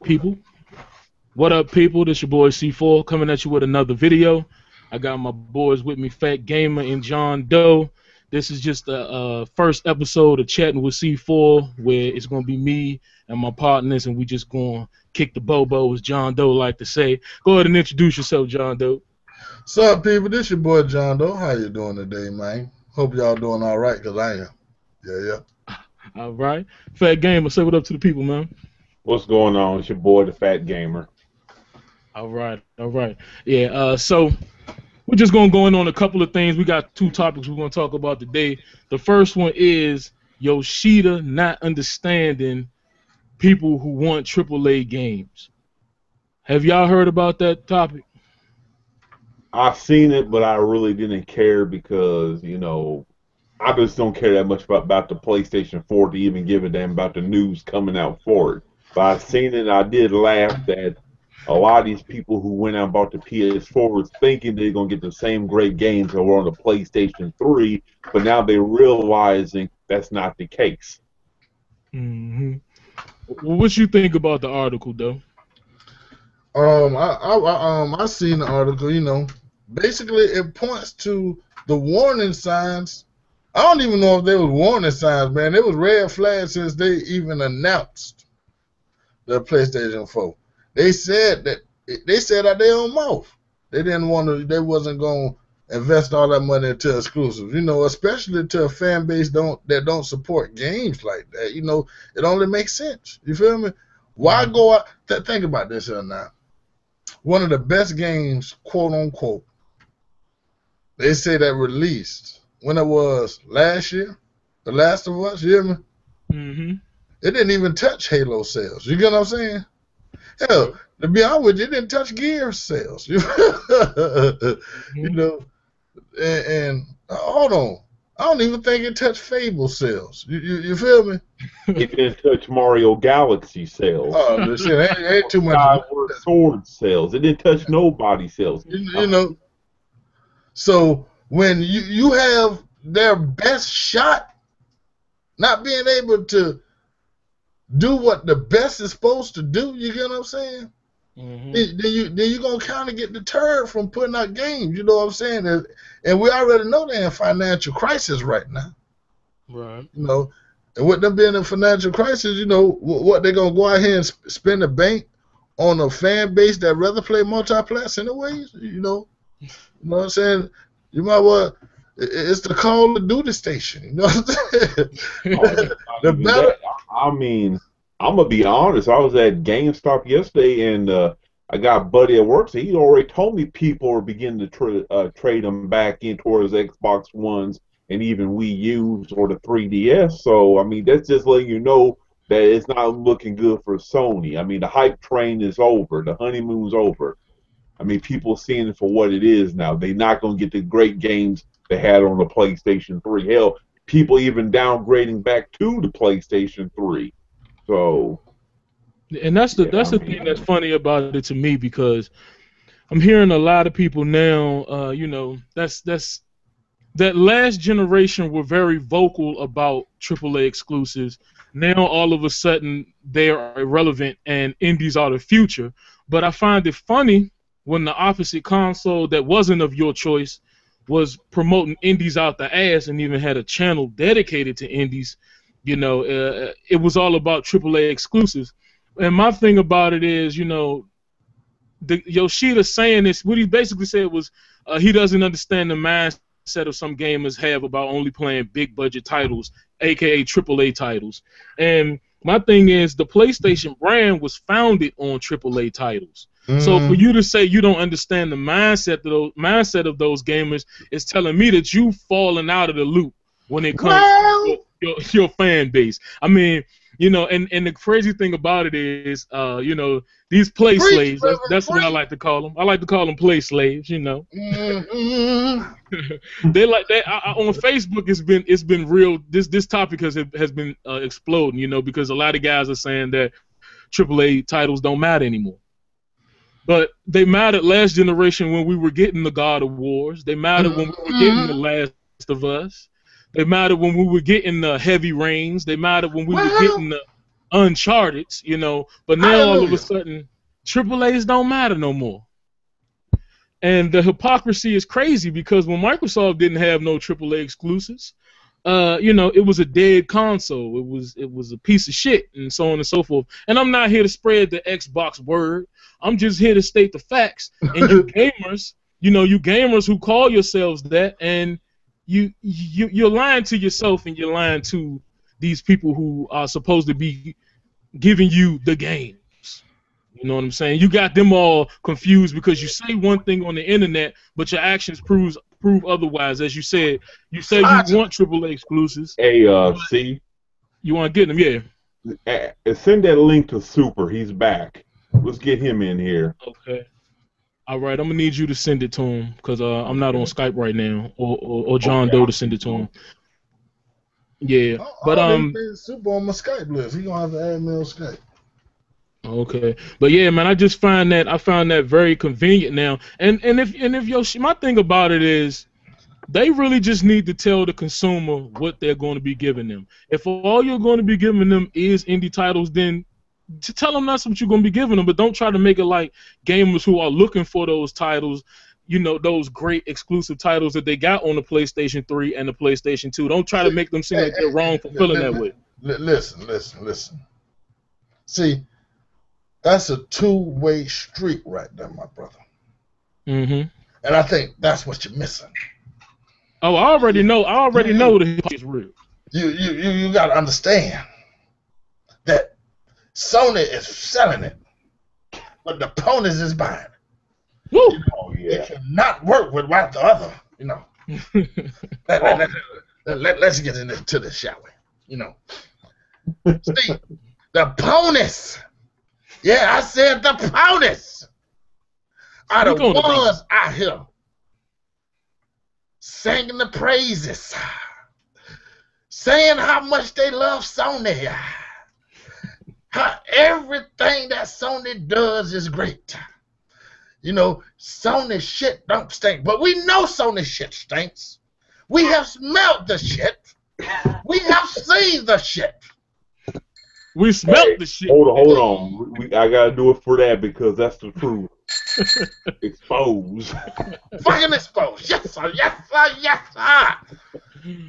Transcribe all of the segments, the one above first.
People, what up, people? This your boy C4 coming at you with another video. I got my boys with me, Fat Gamer and John Doe. This is just the first episode of Chatting with C4, where it's gonna be me and my partners, and we just gonna kick the bobo, as John Doe like to say. Go ahead and introduce yourself, John Doe. What's up, people? This your boy John Doe. How you doing today, man? Hope y'all doing all right, because I am. Yeah. All right. Fat Gamer, say what up to the people, man. What's going on? It's your boy, the Fat Gamer. All right. Yeah, so we're just going to go in on a couple of things. We got two topics we're going to talk about today. The first one is Yoshida not understanding people who want AAA games. Have y'all heard about that topic? I've seen it, but I really didn't care because, you know, I just don't care that much about the PlayStation 4 to even give a damn about the news coming out for it. But I've seen it, and I did laugh that a lot of these people who went out and bought the PS4 was thinking they're going to get the same great games that were on the PlayStation 3, but now they're realizing that's not the case. Mm-hmm. What you think about the article, though? I seen the article. You know, basically it points to the warning signs. I don't even know if they was warning signs, man. It was red flags since they even announced the PlayStation 4. They said out their own mouth they didn't want to. They wasn't going to invest all that money into exclusives. You know, especially to a fan base that don't support games like that. You know, it only makes sense. You feel me? Why go out? Think about this here now. One of the best games, quote unquote, they say that released when it was last year, The Last of Us. You hear me? Mm-hmm. It didn't even touch Halo sales. You get what I'm saying? Hell, to be honest with you, it didn't touch Gears sales. You know, and hold on. I don't even think it touched Fable sales. You feel me? It didn't touch Mario Galaxy sales. Oh, shit, ain't too much. Skyward Sword sales. It didn't touch nobody sales. You know, so when you have their best shot not being able to do what the best is supposed to do, you get what I'm saying? Mm-hmm. Then you gonna kind of get deterred from putting out games. You know what I'm saying? And we already know they're in financial crisis right now. Right. You know, and with them being in financial crisis, you know what they're gonna go out here and spend the bank on a fan base that rather play multiplayer anyways. You know what I'm saying? You might well. It's the Call of Duty station. You know what I'm saying? I mean, I'm gonna be honest. I was at GameStop yesterday, and I got a buddy at work. So he already told me people are beginning to trade them back in towards Xbox Ones and even Wii U's or the 3DS. So I mean, that's just letting you know that it's not looking good for Sony. I mean, the hype train is over. The honeymoon's over. I mean, people seeing it for what it is now. They're not gonna get the great games they had on the PlayStation 3. Hell, people even downgrading back to the PlayStation 3. So, and that's the thing that's funny about it to me, because I'm hearing a lot of people now. You know, that last generation were very vocal about AAA exclusives. Now all of a sudden they are irrelevant and indies are the future. But I find it funny when the opposite console that wasn't of your choice was promoting indies out the ass and even had a channel dedicated to indies. You know, it was all about AAA exclusives. And my thing about it is, you know, the Yoshida saying this, what he basically said was he doesn't understand the mindset of some gamers have about only playing big budget titles, aka AAA titles. And my thing is, the PlayStation brand was founded on AAA titles. So for you to say you don't understand the mindset of those gamers is telling me that you've fallen out of the loop when it comes to your fan base. I mean, you know, and the crazy thing about it is, you know, these play slaves. That's what I like to call them. I like to call them play slaves. You know, they like that on Facebook. It's been real. This topic has been exploding. You know, because a lot of guys are saying that AAA titles don't matter anymore. But they mattered last generation when we were getting the God of Wars. They mattered when we were getting The Last of Us. They mattered when we were getting the Heavy Rains. They mattered when we were getting the Uncharted, you know. But now all of a sudden, AAA's don't matter no more. And the hypocrisy is crazy because when Microsoft didn't have no AAA exclusives, you know, it was a dead console. It was a piece of shit, and so on and so forth. And I'm not here to spread the Xbox word. I'm just here to state the facts. And you gamers, you know, you gamers who call yourselves that, and you're lying to yourself, and you're lying to these people who are supposed to be giving you the games. You know what I'm saying? You got them all confused because you say one thing on the internet, but your actions prove otherwise. As you said, you say you want AAA exclusives. Hey, C. You want to get them, yeah. Send that link to Super. He's back. Let's get him in here. Okay. All right, I'm gonna need you to send it to him because I'm not on Skype right now, or John Doe to send it to him. Yeah, but Super on my Skype list. He gonna have to add me on Skype. Okay, but yeah, man, I just found that very convenient now. And if my thing about it is, they really just need to tell the consumer what they're going to be giving them. If all you're going to be giving them is indie titles, then to tell them that's what you're going to be giving them. But don't try to make it like gamers who are looking for those titles, you know, those great exclusive titles that they got on the PlayStation 3 and the PlayStation 2. Don't try to make them seem like they're wrong for feeling that way. Listen. See, that's a two-way street right there, my brother. Mm-hmm. And I think that's what you're missing. Oh, I already know the is real. You got to understand that Sony is selling it, but the ponies is buying it. Woo! You know, it cannot work without the other. You know. Let's get into this, shall we? You know. See, the ponies. Yeah, I said the ponies are the ones out here singing the praises, saying how much they love Sony, how everything that Sony does is great. You know, Sony shit don't stink, but we know Sony shit stinks. We have smelled the shit. We have seen the shit. We smelt the shit. Hold on. I gotta do it for that because that's the truth. Expose. Fucking expose. Yes, sir. Yes, sir. Yes, sir.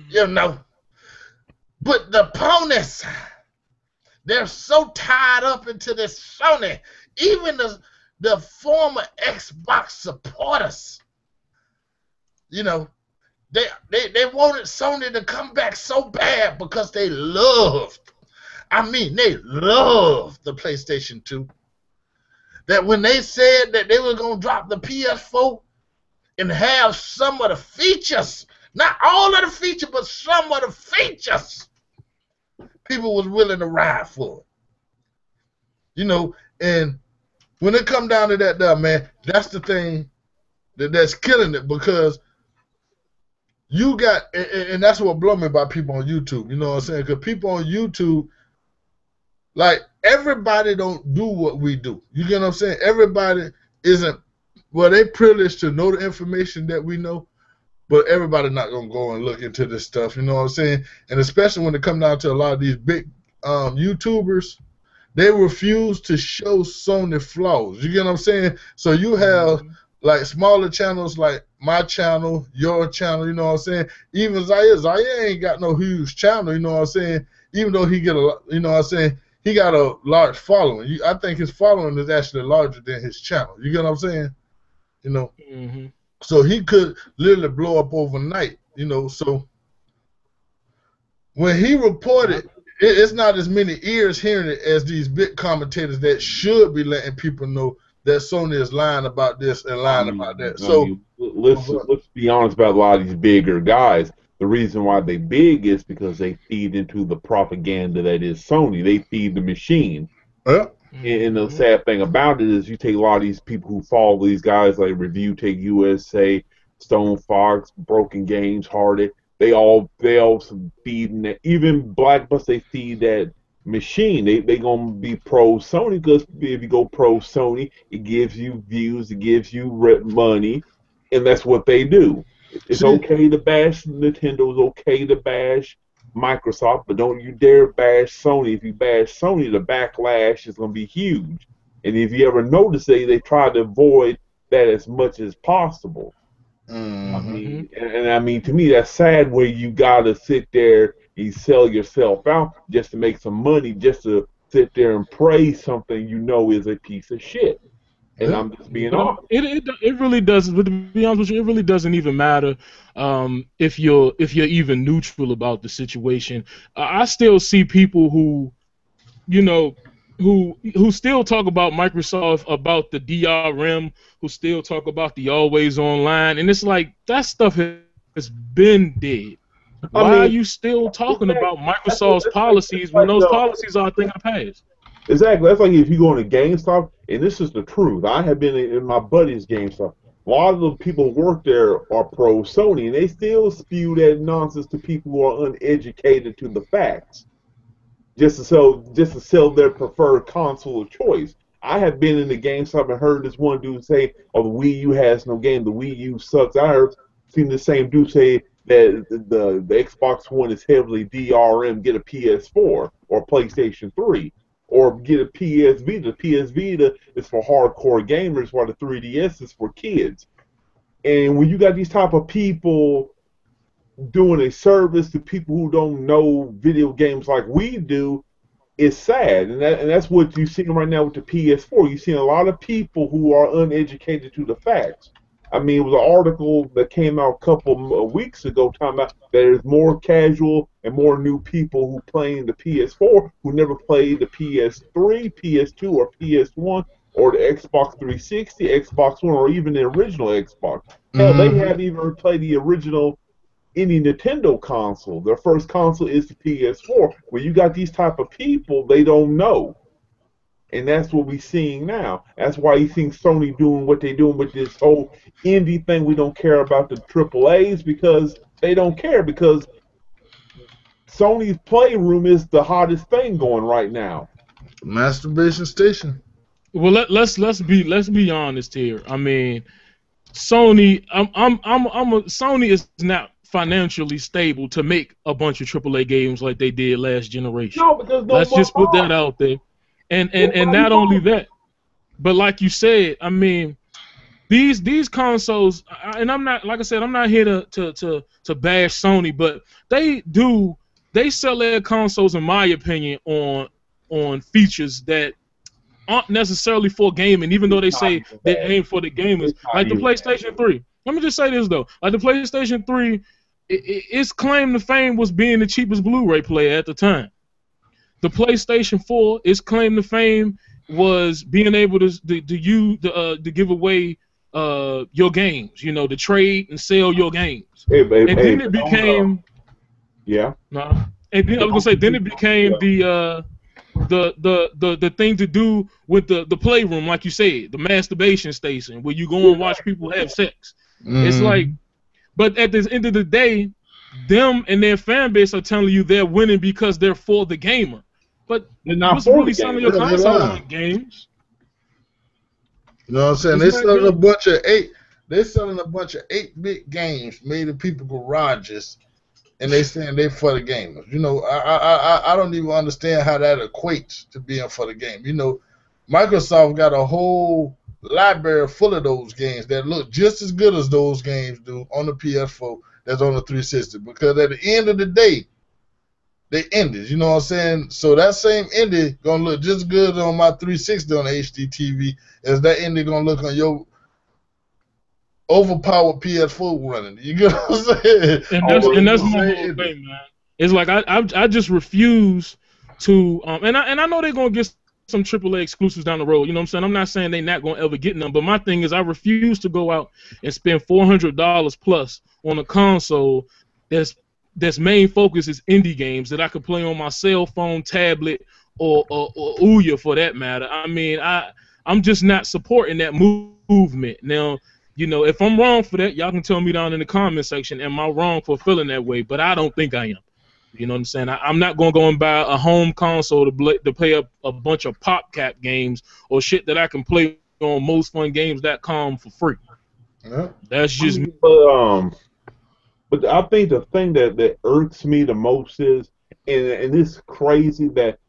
You know. But the ponies, they're so tied up into this Sony. Even the former Xbox supporters, you know, they wanted Sony to come back so bad because they loved the PlayStation 2. That when they said that they were going to drop the PS4 and have some of the features, not all of the features, but some of the features, people was willing to ride for it. You know, and when it come down to that, man, that's the thing that's killing it because you got, and that's what blows me about people on YouTube, you know what I'm saying? Because people on YouTube, like, everybody don't do what we do. You get what I'm saying? Everybody isn't, well, they privileged to know the information that we know, but everybody not going to go and look into this stuff, you know what I'm saying? And especially when it comes down to a lot of these big YouTubers, they refuse to show Sony flaws. You get what I'm saying? So you have, like, smaller channels like my channel, your channel, you know what I'm saying? Even Zaire ain't got no huge channel, you know what I'm saying? Even though he get a, you know what I'm saying? He got a large following. I think his following is actually larger than his channel. You get what I'm saying? You know? Mm-hmm. So he could literally blow up overnight, you know? So when he reported, it's not as many ears hearing it as these big commentators that should be letting people know that Sony is lying about this and lying about that. So let's be honest about a lot of these bigger guys. The reason why they big is because they feed into the propaganda that is Sony. They feed the machine. Yeah. And the sad thing about it is you take a lot of these people who follow these guys like Review Take USA, Stone Fox, Broken Games, Hearted. They all feeding that. Even Black Bus, they feed that machine. They gonna be pro Sony because if you go pro Sony, it gives you views, it gives you money, and that's what they do. It's okay to bash Nintendo. It's okay to bash Microsoft, but don't you dare bash Sony. If you bash Sony, the backlash is going to be huge. And if you ever notice, they try to avoid that as much as possible. I mean, and I mean, to me, that's sad where you got to sit there and sell yourself out just to make some money, just to sit there and praise something you know is a piece of shit. And I'm just being honest. It really doesn't. But to be honest with you, it really doesn't even matter if you're even neutral about the situation. I still see people who, you know, who still talk about Microsoft, about the DRM, who still talk about the always online, and it's like that stuff has been dead. Why are you still talking about Microsoft's policies when those policies are a thing of the past? Exactly. That's like if you go into GameStop, and this is the truth. I have been in my buddy's GameStop. A lot of the people who work there are pro Sony, and they still spew that nonsense to people who are uneducated to the facts, just to sell their preferred console of choice. I have been in the GameStop and heard this one dude say, "Oh, the Wii U has no game. The Wii U sucks." I heard seen the same dude say that the Xbox One is heavily DRM. Get a PS4 or PlayStation 3. Or get a PS Vita. The PS Vita is for hardcore gamers, while the 3DS is for kids. And when you got these type of people doing a service to people who don't know video games like we do, it's sad. And that's what you're seeing right now with the PS4. You're seeing a lot of people who are uneducated to the facts. I mean, it was an article that came out a couple of weeks ago talking about that there's more casual and more new people who playing the PS4 who never played the PS3, PS2, or PS1, or the Xbox 360, Xbox One, or even the original Xbox. Hell, they haven't even played the original any Nintendo console. Their first console is the PS4. When you got these type of people, they don't know. And that's what we're seeing now. That's why you think Sony doing what they're doing with this whole indie thing. We don't care about the AAAs because they don't care, because Sony's Playroom is the hottest thing going right now. Masturbation station. Well, let's be honest here. I mean, Sony, Sony is not financially stable to make a bunch of AAA games like they did last generation. No, because let's just put that out there. And not only that, but like you said, I mean, these consoles, and I'm not, like I said, I'm not here to bash Sony, but they sell their consoles, in my opinion, on features that aren't necessarily for gaming, even though they say they aim for the gamers. Like the PlayStation 3. Let me just say this though, like the PlayStation 3, its claim to fame was being the cheapest Blu-ray player at the time. The PlayStation 4, its claim to fame was being able to give away your games, you know, to trade and sell your games. Then it became yeah. No. And then I was gonna say, then it became the thing to do with the playroom, like you said, the masturbation station where you go and watch people have sex. It's like, but at the end of the day, them and their fan base are telling you they're winning because they're for the gamer. But they're not what's for really the selling game. your console on games? You know what I'm saying? They're selling a bunch of 8-bit games made in people's garages, and they saying they for the gamers. You know, I don't even understand how that equates to being for the game. You know, Microsoft got a whole library full of those games that look just as good as those games do on the PS4 that's on the 360. Because at the end of the day, they ended. You know what I'm saying? So that same indie gonna look just good on my 360 on the HD TV as that indie gonna look on your overpowered PS4 running. You get what I'm saying? And that's my whole thing, man. It's like I just refuse to and I know they're gonna get some AAA exclusives down the road. You know what I'm saying? I'm not saying they're not gonna ever get none, but my thing is I refuse to go out and spend $400 plus on a console that's main focus is indie games that I could play on my cell phone, tablet, or Ouya for that matter. I mean, I'm just not supporting that movement. Now, you know, if I'm wrong for that, y'all can tell me down in the comment section, am I wrong for feeling that way? But I don't think I am. You know what I'm saying? I'm not going to go and buy a home console to play up a bunch of PopCap games or shit that I can play on mostfungames.com for free. Yeah. That's just me. But I think the thing that irks me the most is, and it's crazy that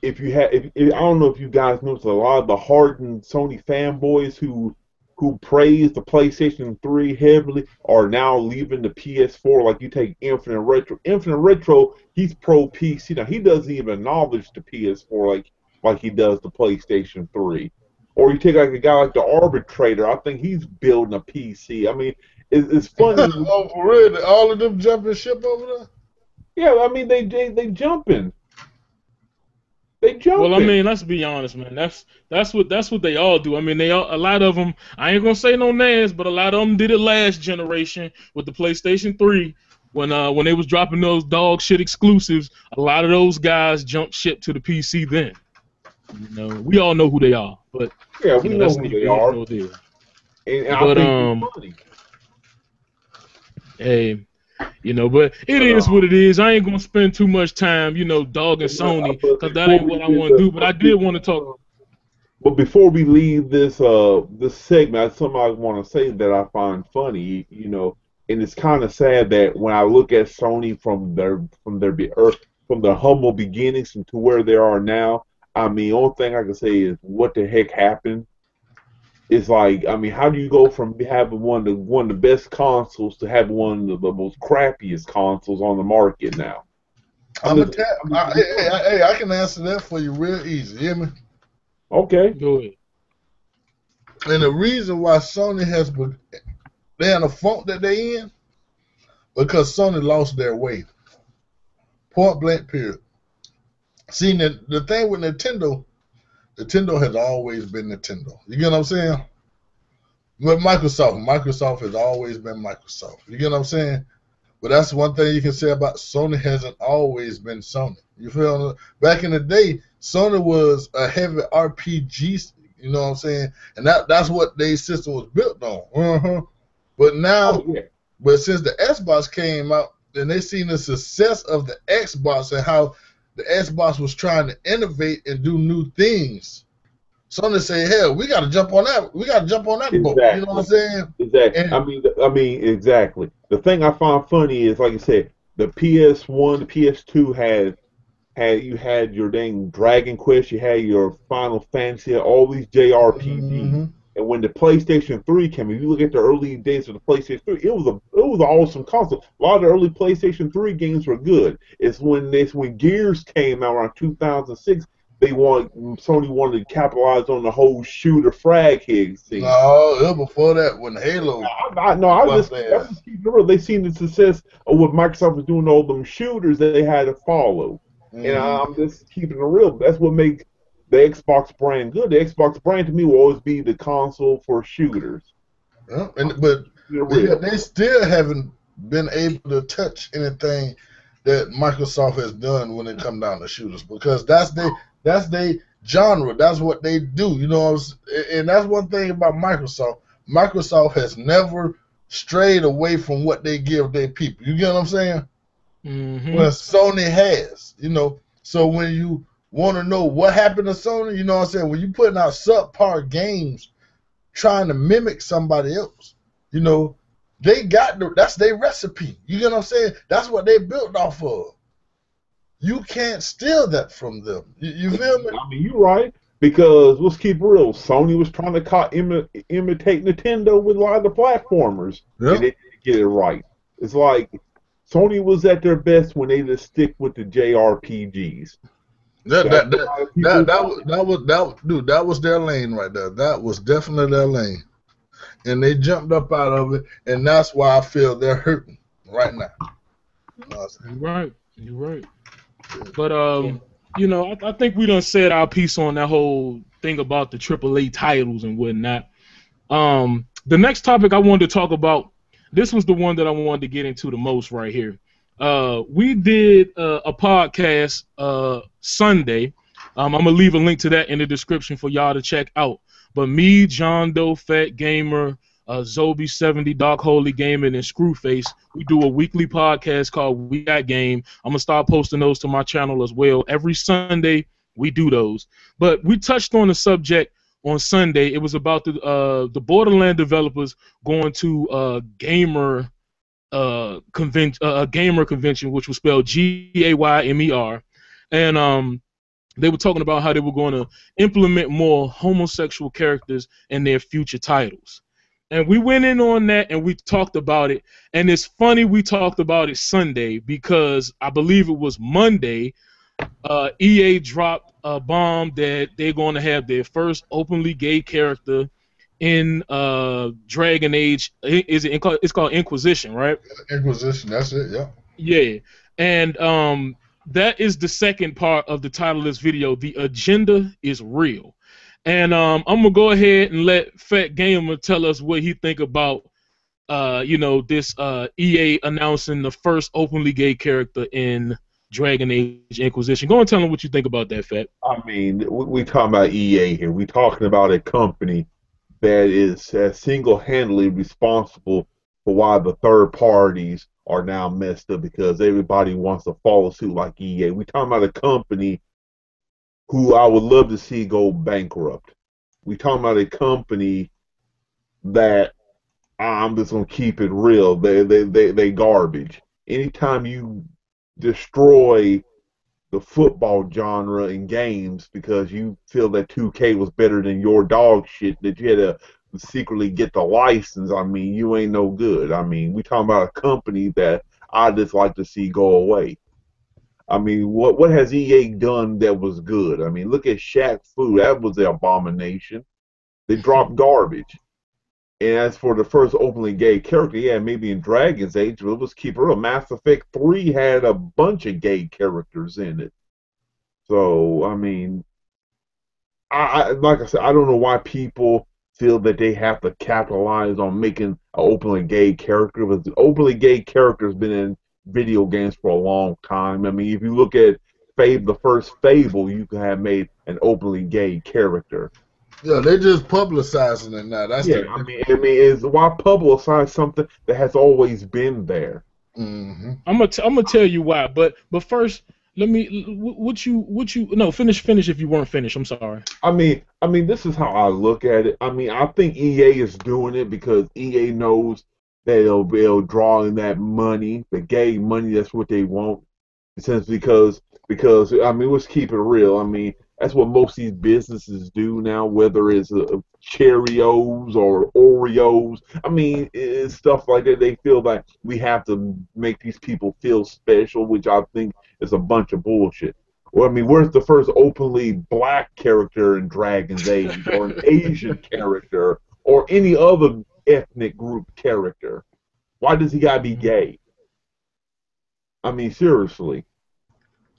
if you have, if I don't know if you guys noticed, a lot of the hardened Sony fanboys who praise the PlayStation 3 heavily are now leaving the PS4. Like you take Infinite Retro, he's pro PC now. He doesn't even acknowledge the PS4 like he does the PlayStation 3. Or you take like a guy like the Arbitrator. I think he's building a PC. I mean, it's funny. Oh, for real? All of them jumping ship over there? Yeah, I mean they jumping. They jumping. Well, I mean, let's be honest, man. That's what they all do. I mean, a lot of them. I ain't gonna say no names, but a lot of them did it last generation with the PlayStation 3 when they was dropping those dog shit exclusives. A lot of those guys jumped ship to the PC then. You know, we all know who they are, but yeah, we know who they are. And but I think it's funny. Hey, you know, but it is what it is. I ain't gonna spend too much time, you know, dogging Sony because that ain't what I want to do. But I did want to talk. But before we leave this this segment, something I want to say that I find funny, you know, and it's kind of sad that when I look at Sony from their humble beginnings to where they are now, I mean, only thing I can say is what the heck happened. It's like, I mean, how do you go from having one of the best consoles to having one of the most crappiest consoles on the market now? I can answer that for you real easy. You hear me? Okay. Go ahead. And the reason why Sony they're in a funk that they in, because Sony lost their way. Point blank period. See, the thing with Nintendo has always been Nintendo. You get what I'm saying? With Microsoft has always been Microsoft. You get what I'm saying? But that's one thing you can say about Sony hasn't always been Sony. You feel me? Back in the day, Sony was a heavy RPG, you know what I'm saying? And that's what their system was built on. But now, but since the Xbox came out, and they seen the success of the Xbox and how the Xbox was trying to innovate and do new things. Sony say, hell, we got to jump on that. We got to jump on that boat. You know what I'm saying? Exactly. And, I mean, exactly. The thing I find funny is, like I said, the PS1, the PS2 you had your dang Dragon Quest, you had your Final Fantasy, all these JRPGs. And when the PlayStation 3 came, if you look at the early days of the PlayStation 3, it was an awesome console. A lot of the early PlayStation 3 games were good. It's when Gears came out around 2006, Sony wanted to capitalize on the whole shooter frag hig scene. No, it was before that when Halo. They seen the success of what Microsoft was doing, all them shooters that they had to follow. And I'm just keeping it real. That's what makes the Xbox brand good. The Xbox brand to me will always be the console for shooters. Yeah, but they still haven't been able to touch anything that Microsoft has done when it comes down to shooters, because that's their genre. That's what they do. You know, and that's one thing about Microsoft. Microsoft has never strayed away from what they give their people. You get what I'm saying? Well, Sony has, you know. So when you want to know what happened to Sony, you know what I'm saying? When you putting out subpar games trying to mimic somebody else, you know, that's their recipe. You get what I'm saying? That's what they built off of. You can't steal that from them. You feel me? I mean, you're right. Because let's keep it real. Sony was trying to imitate Nintendo with a lot of the platformers. Yep. And they didn't get it right. It's like Sony was at their best when they just stick with the JRPGs. That was their lane right there. That was definitely their lane. And they jumped up out of it, and that's why I feel they're hurting right now. You're right. But you know, I think we done said our piece on that whole thing about the AAA titles and whatnot. The next topic I wanted to talk about, this was the one that I wanted to get into the most right here. We did a podcast Sunday. I'm going to leave a link to that in the description for y'all to check out. But me, John Doe, Fat Gamer, Zobi70, Dark Holy Gaming, and Screwface, we do a weekly podcast called We Got Game. I'm going to start posting those to my channel as well. Every Sunday, we do those. But we touched on the subject on Sunday. It was about the Borderland developers going to gamer a gamer convention, which was spelled GAYMER, and they were talking about how they were going to implement more homosexual characters in their future titles. And we went in on that and we talked about it. And it's funny we talked about it Sunday because I believe it was Monday. EA dropped a bomb that they're going to have their first openly gay character in Dragon Age. It's called Inquisition, right? Inquisition, that's it, yeah. Yeah. And that is the second part of the title of this video. The agenda is real. And I'm gonna go ahead and let Fat Gamer tell us what he think about this EA announcing the first openly gay character in Dragon Age Inquisition. Go and tell him what you think about that, Fat. I mean, we talking about EA here. We talking about a company that is single-handedly responsible for why the third parties are now messed up because everybody wants to follow suit like EA. We talking about a company who I would love to see go bankrupt. We talking about a company that I'm just gonna keep it real. They garbage. Anytime you destroy the football genre in games because you feel that 2K was better than your dog shit that you had to secretly get the license, I mean, you ain't no good. I mean, we talking about a company that I just like to see go away. I mean, what has EA done that was good? I mean, look at Shaq Fu. That was an abomination. They dropped garbage. And as for the first openly gay character, yeah, maybe in Dragon's Age, but let's keep it real. Mass Effect 3 had a bunch of gay characters in it. So, I mean, like I said, I don't know why people feel that they have to capitalize on making an openly gay character, because the openly gay character has been in video games for a long time. I mean, if you look at the first Fable, you could have made an openly gay character. Yeah, they're just publicizing it now. That's I mean, is why publicize something that has always been there? Mm-hmm. I'm gonna tell you why, but first, let me finish if you weren't finished. I'm sorry. I mean, this is how I look at it. I mean, I think EA is doing it because EA knows that they'll draw in that money, the gay money. That's what they want. Since because I mean, let's keep it real. I mean, that's what most of these businesses do now, whether it's Cheerios or Oreos. I mean, it's stuff like that. They feel like we have to make these people feel special, which I think is a bunch of bullshit. Well, I mean, where's the first openly black character in Dragon's Age, or an Asian character, or any other ethnic group character? Why does he gotta be gay? I mean, seriously.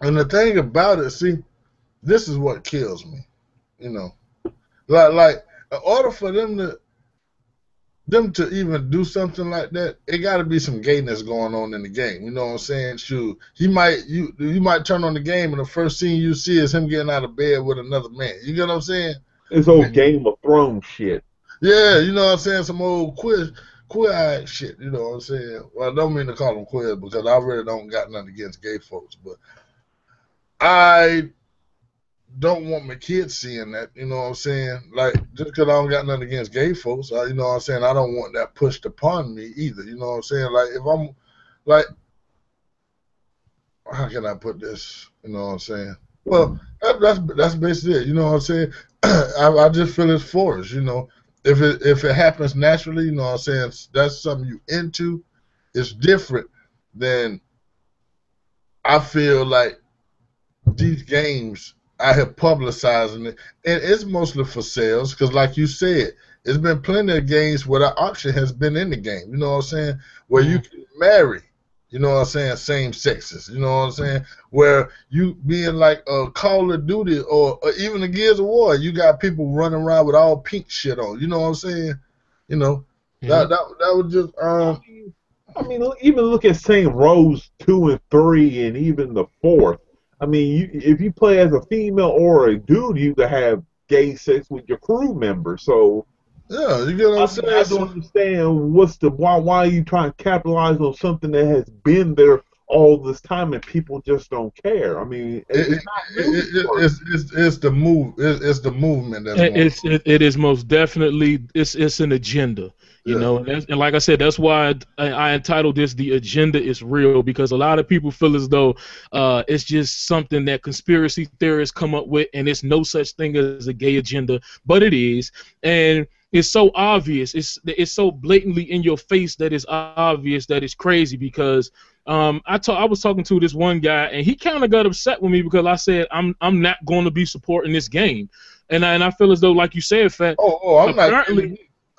And the thing about it, see, this is what kills me, you know. Like in order for them to even do something like that, it got to be some gayness going on in the game. You know what I'm saying? Shoot, you might turn on the game and the first scene you see is him getting out of bed with another man. You get what I'm saying? It's old Game of Thrones shit. Yeah, you know what I'm saying? Some old queer shit. You know what I'm saying? Well, I don't mean to call them queer because I really don't got nothing against gay folks, but I don't want my kids seeing that, you know what I'm saying? Like, just because I don't got nothing against gay folks, you know what I'm saying? I don't want that pushed upon me either, you know what I'm saying? Like, if I'm, like, how can I put this, you know what I'm saying? Well, that's basically it, you know what I'm saying? I just feel it's forced, you know? If it happens naturally, you know what I'm saying? That's something you into, it's different than, I feel like, these games I have publicizing it, and it's mostly for sales because, like you said, there's been plenty of games where the auction has been in the game. You know what I'm saying? Where you can marry, you know what I'm saying, same sexes. You know what I'm saying? Where you being like a Call of Duty or even a Gears of War, you got people running around with all pink shit on. You know what I'm saying? You know that was just I mean, even look at Saint Rose 2 and 3, and even the 4th. I mean, if you play as a female or a dude, you can have gay sex with your crew member. So, yeah, you get what I'm saying? I don't understand why are you trying to capitalize on something that has been there all this time and people just don't care. I mean, it's the move. It's the movement that's going. It is most definitely it's an agenda, you know, and like I said, that's why I entitled this "The Agenda is Real," because a lot of people feel as though it's just something that conspiracy theorists come up with, and it's no such thing as a gay agenda, but it is, and it's so obvious, it's so blatantly in your face that it's obvious that it's crazy because. I was talking to this one guy and he kind of got upset with me because I said I'm not going to be supporting this game, and I feel as though, like you said, Fat.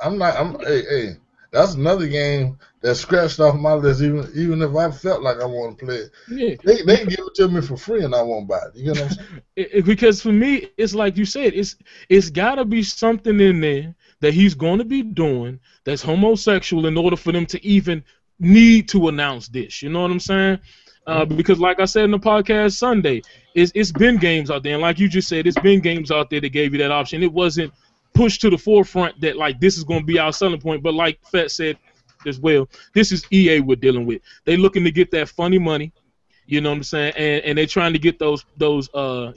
I'm not. Hey, that's another game that's scratched off my list. Even if I felt like I want to play it, yeah. They can give it to me for free and I won't buy it. You know what I'm saying? Because for me, it's like you said, it's got to be something in there that he's going to be doing that's homosexual in order for them to even need to announce this, you know what I'm saying? Because like I said in the podcast Sunday, it's been games out there, and like you just said, it's been games out there that gave you that option. It wasn't pushed to the forefront that like this is going to be our selling point, but like Fett said as well, this is EA we're dealing with. They looking to get that funny money, you know what I'm saying, and they trying to get those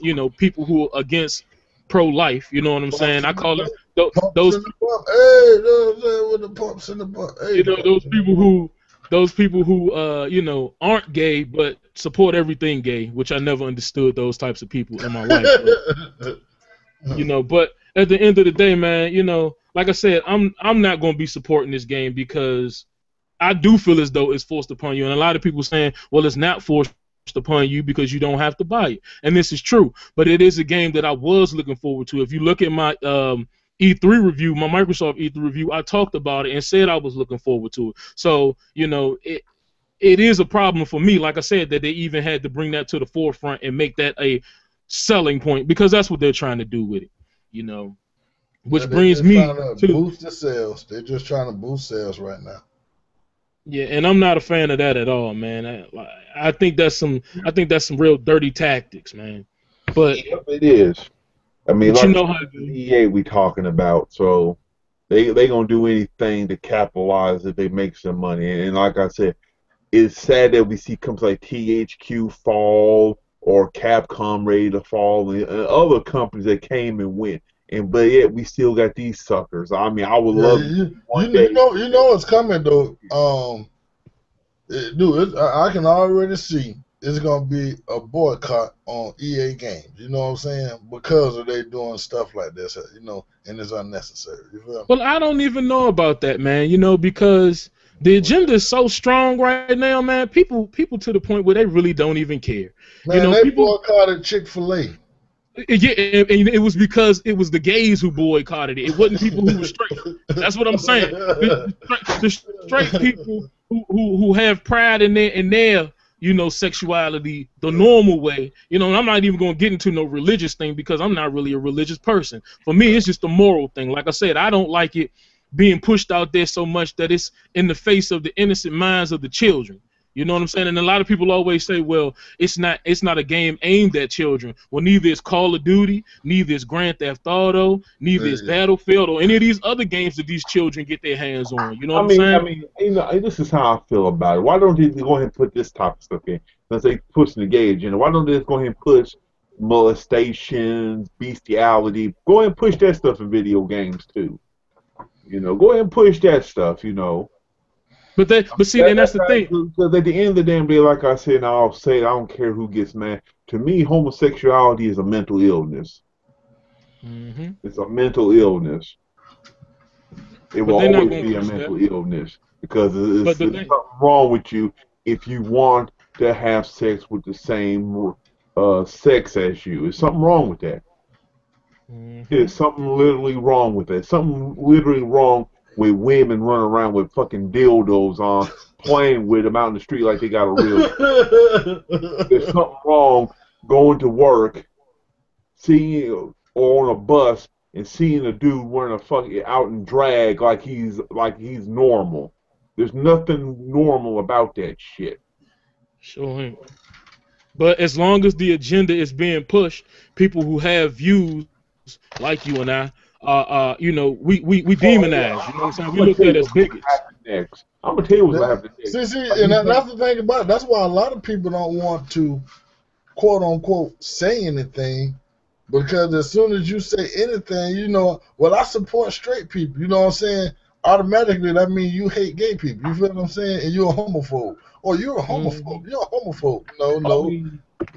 you know, people who are against pro-life, you know what I'm saying? I call them those with the pumps in the butt. Hey, you know, those people who you know, aren't gay but support everything gay, which I never understood those types of people in my life. But, you know, but at the end of the day, man, you know, like I said, I'm not going to be supporting this game because I do feel as though it's forced upon you, and a lot of people saying, well, it's not forced upon you because you don't have to buy it, and this is true. But it is a game that I was looking forward to. If you look at my E3 review, my Microsoft E3 review, I talked about it and said I was looking forward to it. So, you know, it is a problem for me, like I said, that they even had to bring that to the forefront and make that a selling point, because that's what they're trying to do with it, you know. Which brings me to boost the sales. They're just trying to boost sales right now. Yeah, and I'm not a fan of that at all, man. I think that's some real dirty tactics, man. But yep, it is. I mean, like, you know how EA we talking about, so they gonna do anything to capitalize if they make some money. And like I said, it's sad that we see companies like THQ fall or Capcom ready to fall, and other companies that came and went. But yet we still got these suckers. I mean, I would love. You know it's coming though. Dude, I can already see it's gonna be a boycott on EA games. You know what I'm saying? Because of they doing stuff like this, you know, and it's unnecessary. You feel me? Well, I don't even know about that, man. You know, because the agenda is so strong right now, man. People to the point where they really don't even care. Man, you know, they boycotted Chick-fil-A. Yeah, and it was because it was the gays who boycotted it. It wasn't people who were straight. That's what I'm saying. The straight people who have pride in their you know, sexuality the normal way. You know, and I'm not even going to get into no religious thing because I'm not really a religious person. For me, it's just a moral thing. Like I said, I don't like it being pushed out there so much that it's in the face of the innocent minds of the children. You know what I'm saying? And a lot of people always say, well, it's not a game aimed at children. Well, neither is Call of Duty, neither is Grand Theft Auto, neither is Battlefield or any of these other games that these children get their hands on. You know what I'm saying? I mean, you know, this is how I feel about it. Why don't they go ahead and put this type of stuff in? Let's say pushing the gay agenda. Why don't they just go ahead and push molestations, bestiality? Go ahead and push that stuff in video games too. You know, go ahead and push that stuff, you know. But see, and that's the thing. Because at the end of the damn day, like I said, and I'll say it, I don't care who gets mad. To me, homosexuality is a mental illness. Mm-hmm. It's a mental illness. It will always be a mental illness because there's something wrong with you if you want to have sex with the same sex as you. There's something wrong with that. Mm-hmm. There's something literally wrong with that. Something literally wrong with women running around with fucking dildos on, playing with them out in the street like they got a real. There's something wrong going to work, seeing or on a bus and seeing a dude wearing a fucking out in drag like he's normal. There's nothing normal about that shit. Sure ain't. But as long as the agenda is being pushed, people who have views like you and I, you know, we demonize. You know what I'm saying? We look at it as bigots. next. I'm gonna tell you what's gonna happen next. See, and that's the thing about it. That's why a lot of people don't want to, quote unquote, say anything, because as soon as you say anything, you know, well, I support straight people. You know what I'm saying? Automatically, that means you hate gay people. You feel what I'm saying? And you're a homophobe. Or you're a homophobe. You're a homophobe. No.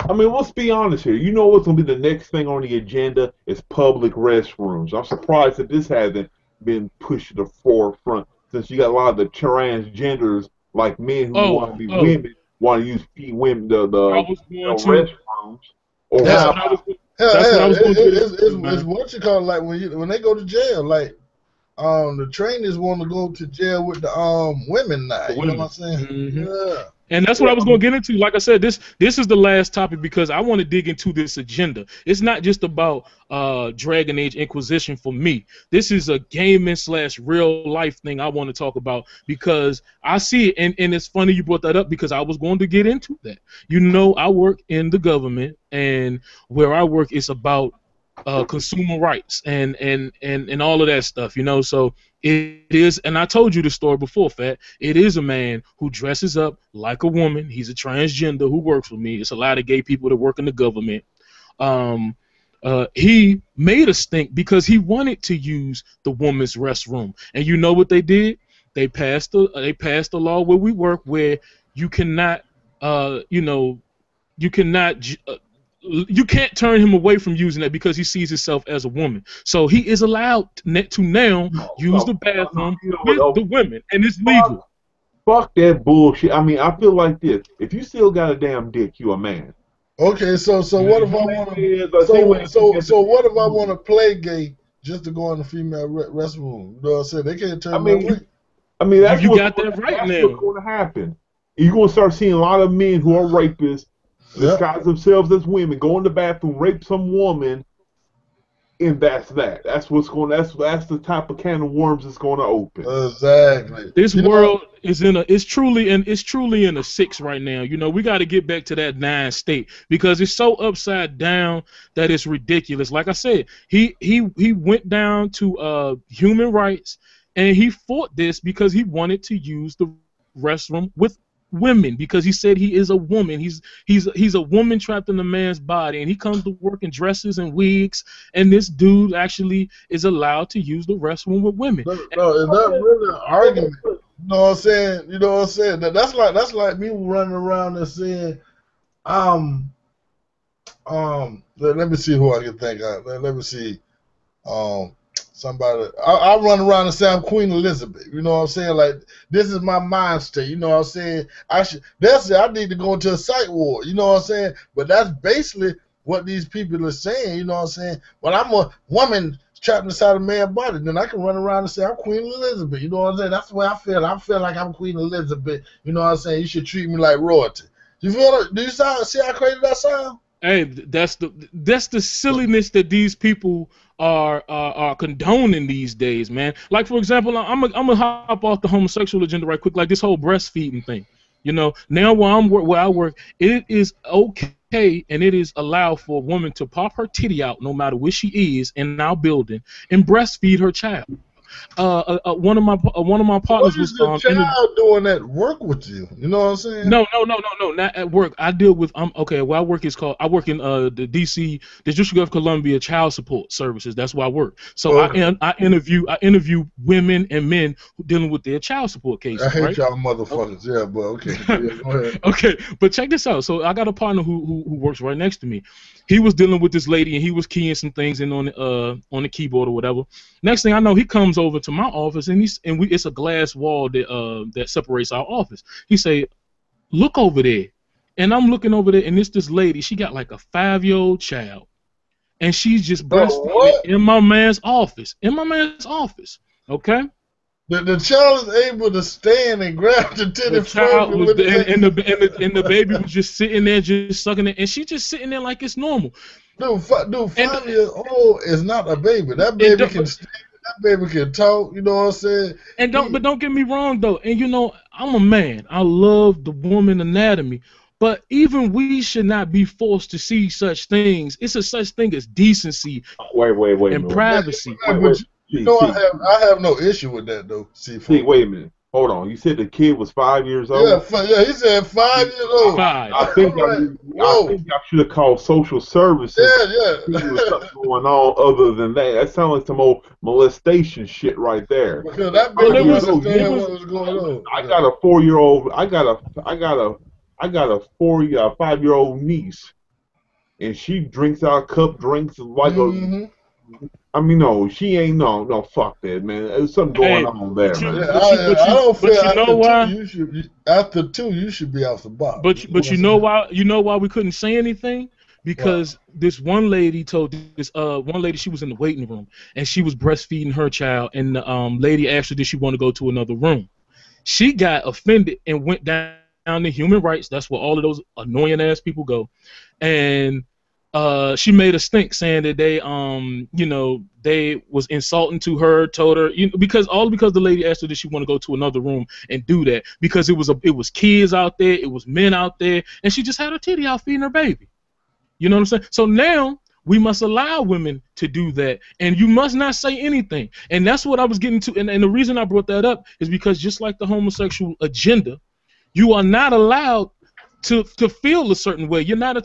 I mean, let's be honest here. You know what's going to be the next thing on the agenda is public restrooms. I'm surprised that this hasn't been pushed to the forefront, since you got a lot of the transgenders, like men who want to be women, want to use women the restrooms. Or that's what I was going to do. It's what you call it, like when they go to jail, like the trainers want to go to jail with the women now. You know what I'm saying? Mm-hmm. Yeah. And that's what I was going to get into. Like I said, this is the last topic because I want to dig into this agenda. It's not just about Dragon Age Inquisition for me. This is a gaming / real life thing I want to talk about because I see it, and it's funny you brought that up because I was going to get into that. You know, I work in the government, and where I work is about consumer rights and all of that stuff, you know. So it is, and I told you the story before, Fat. It is a man who dresses up like a woman. He's a transgender who works for me. It's a lot of gay people that work in the government. He made a stink because he wanted to use the woman's restroom, and you know what they did? They passed the law where we work where you cannot, you can't turn him away from using that because he sees himself as a woman. So he is allowed to now use the bathroom with the women, and it's legal. Fuck that bullshit. I mean, I feel like this. If you still got a damn dick, you a man. Okay, so what if I want to? So what if I want to play gay just to go in the female restroom? You know what I'm saying? They can't turn me away. I mean, that's you got that right now. What's going to happen? You're going to start seeing a lot of men who are rapists disguise themselves as women, go in the bathroom, rape some woman, and that's that. That's what's going. That's the type of can of worms it's going to open. Exactly. This world is it's truly in a 6 right now. You know, we got to get back to that 9 state because it's so upside down that it's ridiculous. Like I said, he went down to human rights and he fought this because he wanted to use the restroom with women because he said he is a woman. He's a woman trapped in a man's body, and he comes to work in dresses and wigs, and this dude actually is allowed to use the restroom with women. No, it's not really an argument. You know what I'm saying? You know what I'm saying? That's like me running around and saying, let me see who I can think of. Let me see, somebody. I run around and say I'm Queen Elizabeth. You know what I'm saying? Like, this is my mind state. You know what I'm saying? That's it. I need to go into a psych ward. You know what I'm saying? But that's basically what these people are saying. You know what I'm saying? But I'm a woman trapped inside a man's body. Then I can run around and say I'm Queen Elizabeth. You know what I'm saying? That's the way I feel. I feel like I'm Queen Elizabeth. You know what I'm saying? You should treat me like royalty. You feel? Do you see how crazy that sound? Hey, that's the silliness that these people are condoning these days, man. Like, for example, I'm gonna hop off the homosexual agenda right quick, like this whole breastfeeding thing. You know, now where I work, it is okay and it is allowed for a woman to pop her titty out, no matter where she is in our building, and breastfeed her child. One of my partners was child doing that work with you. You know what I'm saying? No, not at work. I deal with okay. Where I work is called. I work in the DC, the District of Columbia Child Support Services. That's where I work. So I interview women and men dealing with their child support cases. I hate right? y'all motherfuckers. Yeah, but okay. Yeah, go ahead. Okay, but check this out. So I got a partner who works right next to me. He was dealing with this lady and he was keying some things in on the keyboard or whatever. Next thing I know, he comes over to my office and it's a glass wall that separates our office. He say, "Look over there," and I'm looking over there and it's this lady. She got like a 5-year-old child, and she's just breastfeeding in my man's office. Okay. The child is able to stand and grab the titty. The child was and the baby was just sitting there, just sucking it, and she just sitting there like it's normal. Dude, 5 years old is not a baby. That baby can stand. That baby can talk. You know what I'm saying? And don't get me wrong though. And you know, I'm a man. I love the woman anatomy. But even we should not be forced to see such things. It's a such thing as decency and privacy. You know, I have no issue with that though. See, wait a minute. Hold on. You said the kid was 5 years Yeah, old? yeah, he said 5 years old. Five. I think I'm like, I whoa. think I should have called social services. Yeah, See there was yeah. something going on other than that. That sounds like some old molestation shit right there. Because that Well, baby it was. It understand was. what was going on. I Yeah. got a 4-year-old. I got a 5-year-old niece, and she drinks our cup drinks like a. Mm-hmm. I mean, no, she ain't no fuck that, man. There's something going Hey, on there, but you, man. Yeah, but you, but I you, don't feel but you know why? after two you should be off the box. But you know why? You know why we couldn't say anything? Why? Because this one lady told this one lady, she was in the waiting room and she was breastfeeding her child, and the lady asked her did she want to go to another room. She got offended and went down to human rights. That's where all of those annoying ass people go, and she made a stink saying that they they was insulting to her, told her because the lady asked her did she want to go to another room and do that because it was kids out there, it was men out there, and she just had her titty out feeding her baby. You know what I'm saying? So now we must allow women to do that, and you must not say anything. And that's what I was getting to. And the reason I brought that up is because just like the homosexual agenda, you are not allowed to feel a certain way. You're not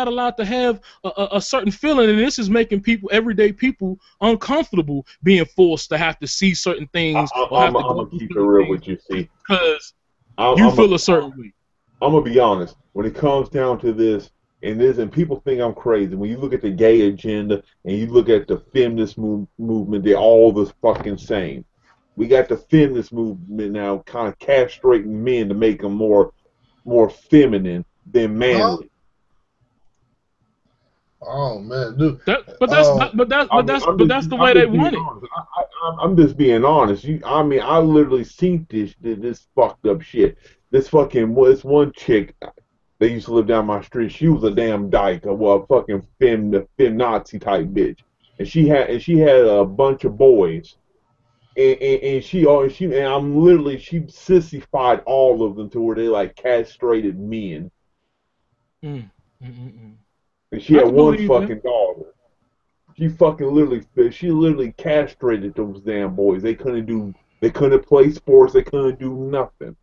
allowed to have a certain feeling, and this is making everyday people uncomfortable being forced to have to see certain things or have to I'm go gonna through keep it certain real things with you. See, because I'm, you I'm feel a, a certain way. I'm gonna be honest. When it comes down to this, and people think I'm crazy. When you look at the gay agenda and you look at the feminist movement, they're all the fucking same. We got the feminist movement now, kind of castrating men to make them more feminine than Huh? manly. Oh man, dude. But that's not, I mean, that's the way I'm they just being want it. honest. I'm just being honest. I mean, I literally seen this fucked up shit. This one chick that used to live down my street. She was a damn dyke, a fucking fem Nazi type bitch, and she had a bunch of boys, and she sissified all of them to where they like castrated men, Mm, mm, mm, mm. and she I had can one believe that. fucking daughter. She literally castrated those damn boys. They couldn't play sports. They couldn't do nothing.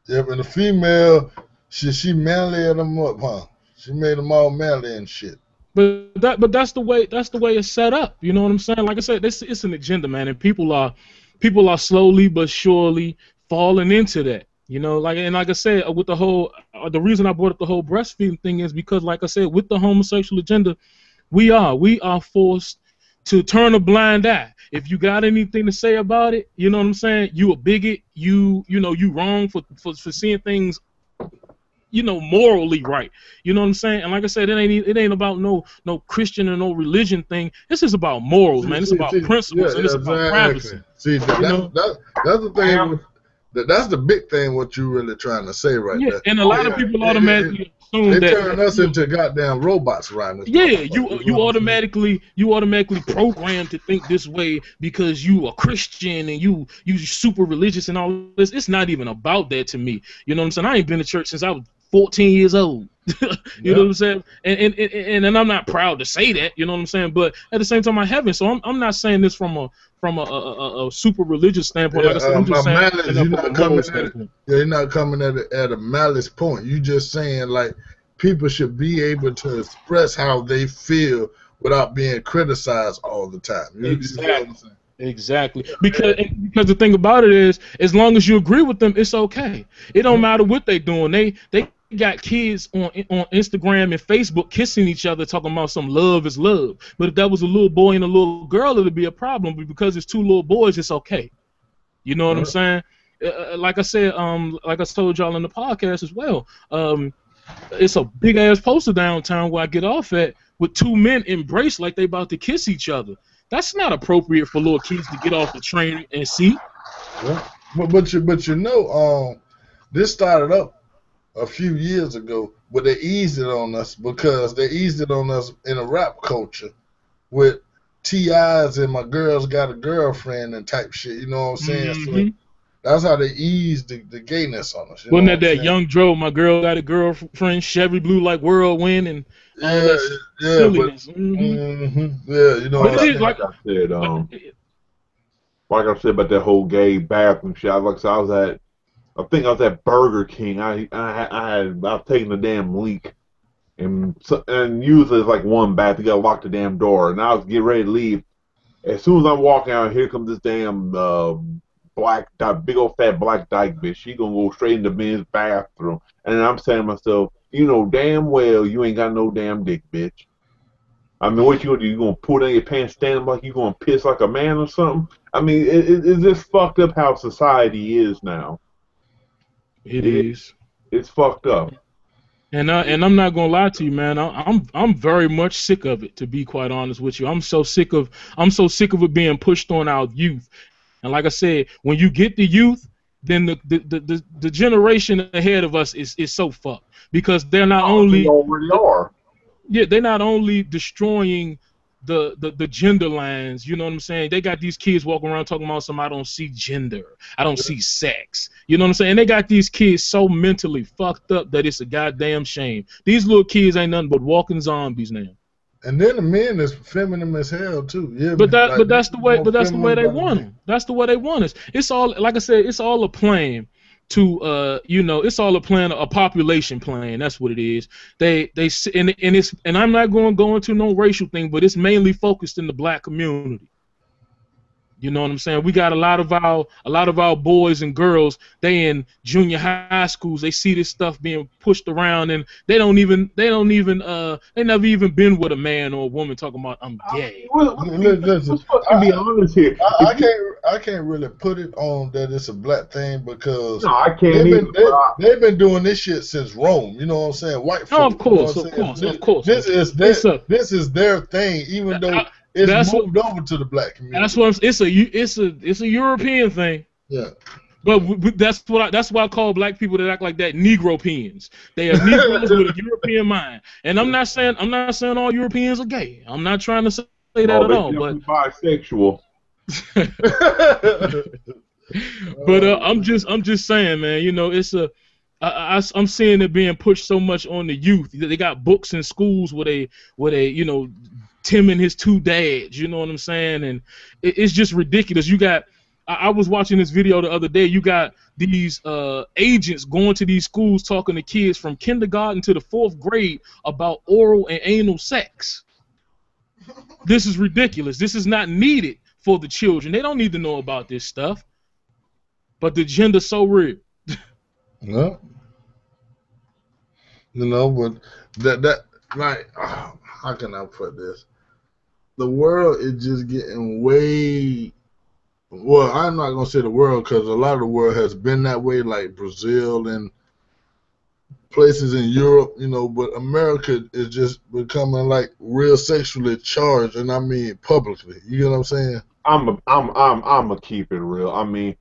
Yeah, but the female, she manlied them up, huh? She made them all manly and shit. But that's the way it's set up. You know what I'm saying? Like I said, it's an agenda, man, and people are slowly but surely falling into that. You know, like I said, with the reason I brought up the whole breastfeeding thing is because, like I said, with the homosexual agenda, we are forced to turn a blind eye. If you got anything to say about it, you know what I'm saying? You a bigot. You wrong for seeing things morally right. You know what I'm saying? And like I said, it ain't about no Christian or no religion thing. This is about morals, man. It's about principles, and it's about privacy. See, You know? that's the thing. That's the big thing. What you really trying to say right Yeah, there? and a lot of people automatically assume They that turn us into goddamn robots around this. yeah, you automatically programmed to think this way because you are Christian and you super religious and all this. It's not even about that to me. You know what I'm saying? I ain't been to church since I was 14 years old. You know what I'm saying? And I'm not proud to say that. You know what I'm saying? But at the same time, I haven't. So I'm not saying this from a super religious standpoint. Yeah, like I said, I'm just saying malice, from a moral standpoint. you're not coming at it at a malice point. You just saying like people should be able to express how they feel without being criticized all the time. Exactly. Because the thing about it is, as long as you agree with them, it's okay. It don't matter what they doing. They got kids on Instagram and Facebook kissing each other, talking about some love is love. But if that was a little boy and a little girl, it'd be a problem. But because it's two little boys, it's okay. You know what I'm saying? Like I said, like I told y'all in the podcast as well. It's a big ass poster downtown where I get off at with two men embraced like they about to kiss each other. That's not appropriate for little kids to get off the train and see. Yeah. But this started up a few years ago, but they eased it on us because they eased it on us in a rap culture with T.I.'s and my girl's got a girlfriend and type shit. You know what I'm saying? Mm-hmm. So that's how they eased the gayness on us. Wasn't that Young Dro, my girl got a girlfriend, Chevy Blue like whirlwind and all that silliness. Yeah, you know. But it is like I said, like I said about that whole gay bathroom shit. Like I said, I think I was at Burger King. I was taking a damn leak, and usually it's like one bath. You gotta lock the damn door, and I was getting ready to leave. As soon as I'm walking out, here comes this damn big old fat black dyke bitch. She gonna go straight in the men's bathroom, and I'm saying to myself, you know damn well you ain't got no damn dick, bitch. I mean, what you gonna do? You gonna pull down your pants, stand up like you gonna piss like a man or something? I mean, it's just fucked up how society is now. It is. It's fucked up. And I'm not gonna lie to you, man. I'm very much sick of it. To be quite honest with you, I'm so sick of it being pushed on our youth. And like I said, when you get the youth, then the generation ahead of us is so fucked, because they're not only they already are. Yeah, they're not only destroying the gender lines, you know what I'm saying? They got these kids walking around talking about I don't see gender, I don't see sex. You know what I'm saying? They got these kids so mentally fucked up that it's a goddamn shame. These little kids ain't nothing but walking zombies now. And then the men is feminine as hell too. Yeah, but that's the way they want them. That's the way they want us. It's all, like I said, it's all a plan to it's all a population plan. That's what it is. And I'm not going to go into no racial thing, but it's mainly focused in the black community. You know what I'm saying? We got a lot of our boys and girls. They in junior high schools. They see this stuff being pushed around, and they never even been with a man or a woman talking about I'm gay. Listen, to be honest here, I can't really put it on that it's a black thing, because no, I can't. They've been doing this shit since Rome. You know what I'm saying? White folk. Of course. This is their thing, even though. It's moved over to the black community. That's what it's a European thing. Yeah. But that's why I call black people that act like that Negropeans. They are Negroes with a European mind. And I'm not saying all Europeans are gay. I'm not trying to say that at all. But bisexual. But I'm just saying, man. You know, I'm seeing it being pushed so much on the youth. They got books in schools where they Tim and his two dads, you know what I'm saying? And it's just ridiculous. I was watching this video the other day. You got these agents going to these schools talking to kids from kindergarten to the 4th grade about oral and anal sex. This is ridiculous. This is not needed for the children. They don't need to know about this stuff. But the gender's so real. No. But that like, how can I put this? The world is just getting way. Well, I'm not gonna say the world, because a lot of the world has been that way, like Brazil and places in Europe, But America is just becoming like real sexually charged, and I mean publicly. You know what I'm saying? I'm gonna keep it real. I mean,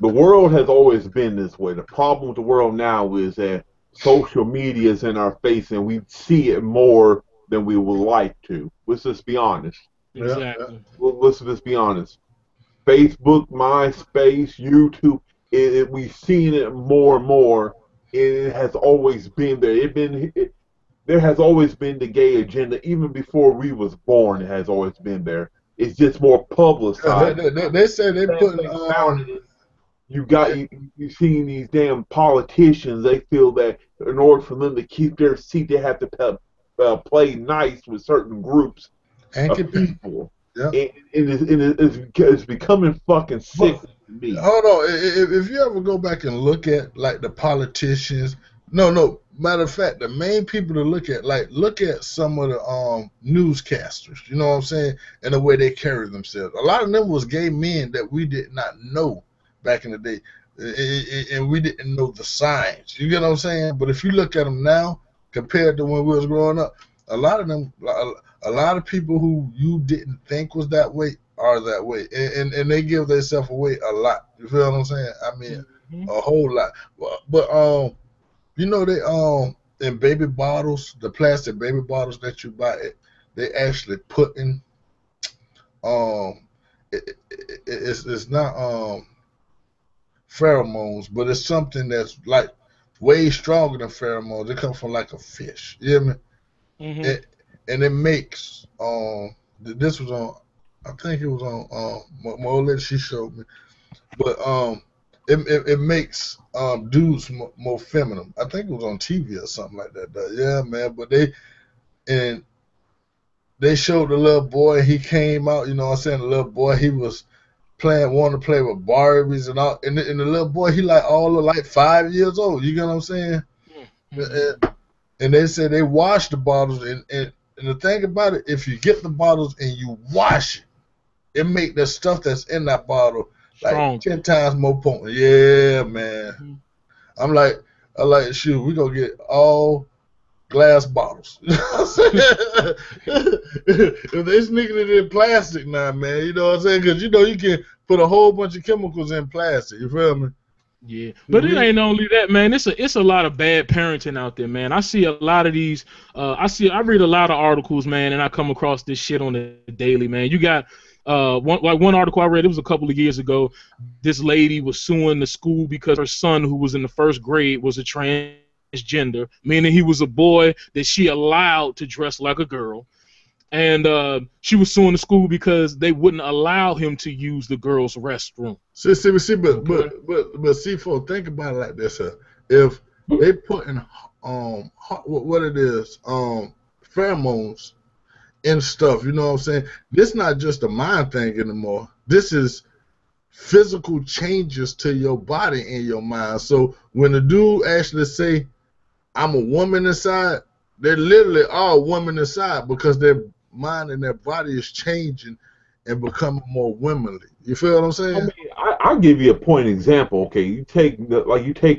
the world has always been this way. The problem with the world now is that social media is in our face, and we see it more than we would like to. Let's just be honest. Exactly. Let's just be honest. Facebook, MySpace, YouTube, we've seen it more and more. It has always been there. There has always been the gay agenda. Even before we was born, it has always been there. It's just more publicized. They say they putting you've seen these damn politicians. They feel that in order for them to keep their seat, they have to play nice with certain groups of people. Yeah. It's becoming fucking sick to me. Hold on. If you ever go back and look at like the politicians, no. Matter of fact, the main people to look at some of the newscasters. You know what I'm saying? And the way they carry themselves. A lot of them was gay men that we did not know back in the day, and we didn't know the signs. You get what I'm saying? But if you look at them now, compared to when we was growing up, a lot of people who you didn't think was that way are that way, and they give themselves away a lot. You feel what I'm saying? I mean, a whole lot. But they in baby bottles, the plastic baby bottles that you buy, they actually put in it's not pheromones, but it's something that's like way stronger than pheromones. It comes from like a fish. You hear me? And it makes this was on, I think it was on my old lady. She showed me, but it makes dudes more feminine. I think it was on TV or something like that. Yeah, man. But they showed the little boy. He came out. You know what I'm saying? The little boy. He was wanting to play with Barbies and all. And the little boy, he like all of like 5 years old. You get what I'm saying? Mm-hmm. And they said they wash the bottles. And the thing about it, if you get the bottles and you wash it, it make the stuff that's in that bottle like 10 times more potent. Yeah, man. Mm-hmm. I'm like, shoot, we gonna get all glass bottles. You know what I'm saying? If they sneaking it in plastic now, man, you know what I'm saying? Because you know you can put a whole bunch of chemicals in plastic. You feel me? Yeah, but it ain't only that, man. It's a lot of bad parenting out there, man. I see a lot of these. I read a lot of articles, man, and I come across this shit on the daily, man. You got one article I read. It was a couple of years ago. This lady was suing the school because her son, who was in the first grade, was a transgender, meaning he was a boy that she allowed to dress like a girl. And she was suing the school because they wouldn't allow him to use the girls' restroom. See, but C4, think about it like this, if they put in what it is, pheromones and stuff, you know what I'm saying? This not just a mind thing anymore. This is physical changes to your body and your mind. So when the dude actually say, "I'm a woman inside," they're literally all women inside because their mind and their body is changing and becoming more womanly. You feel what I'm saying? I mean, I'll give you a point example. Okay, you take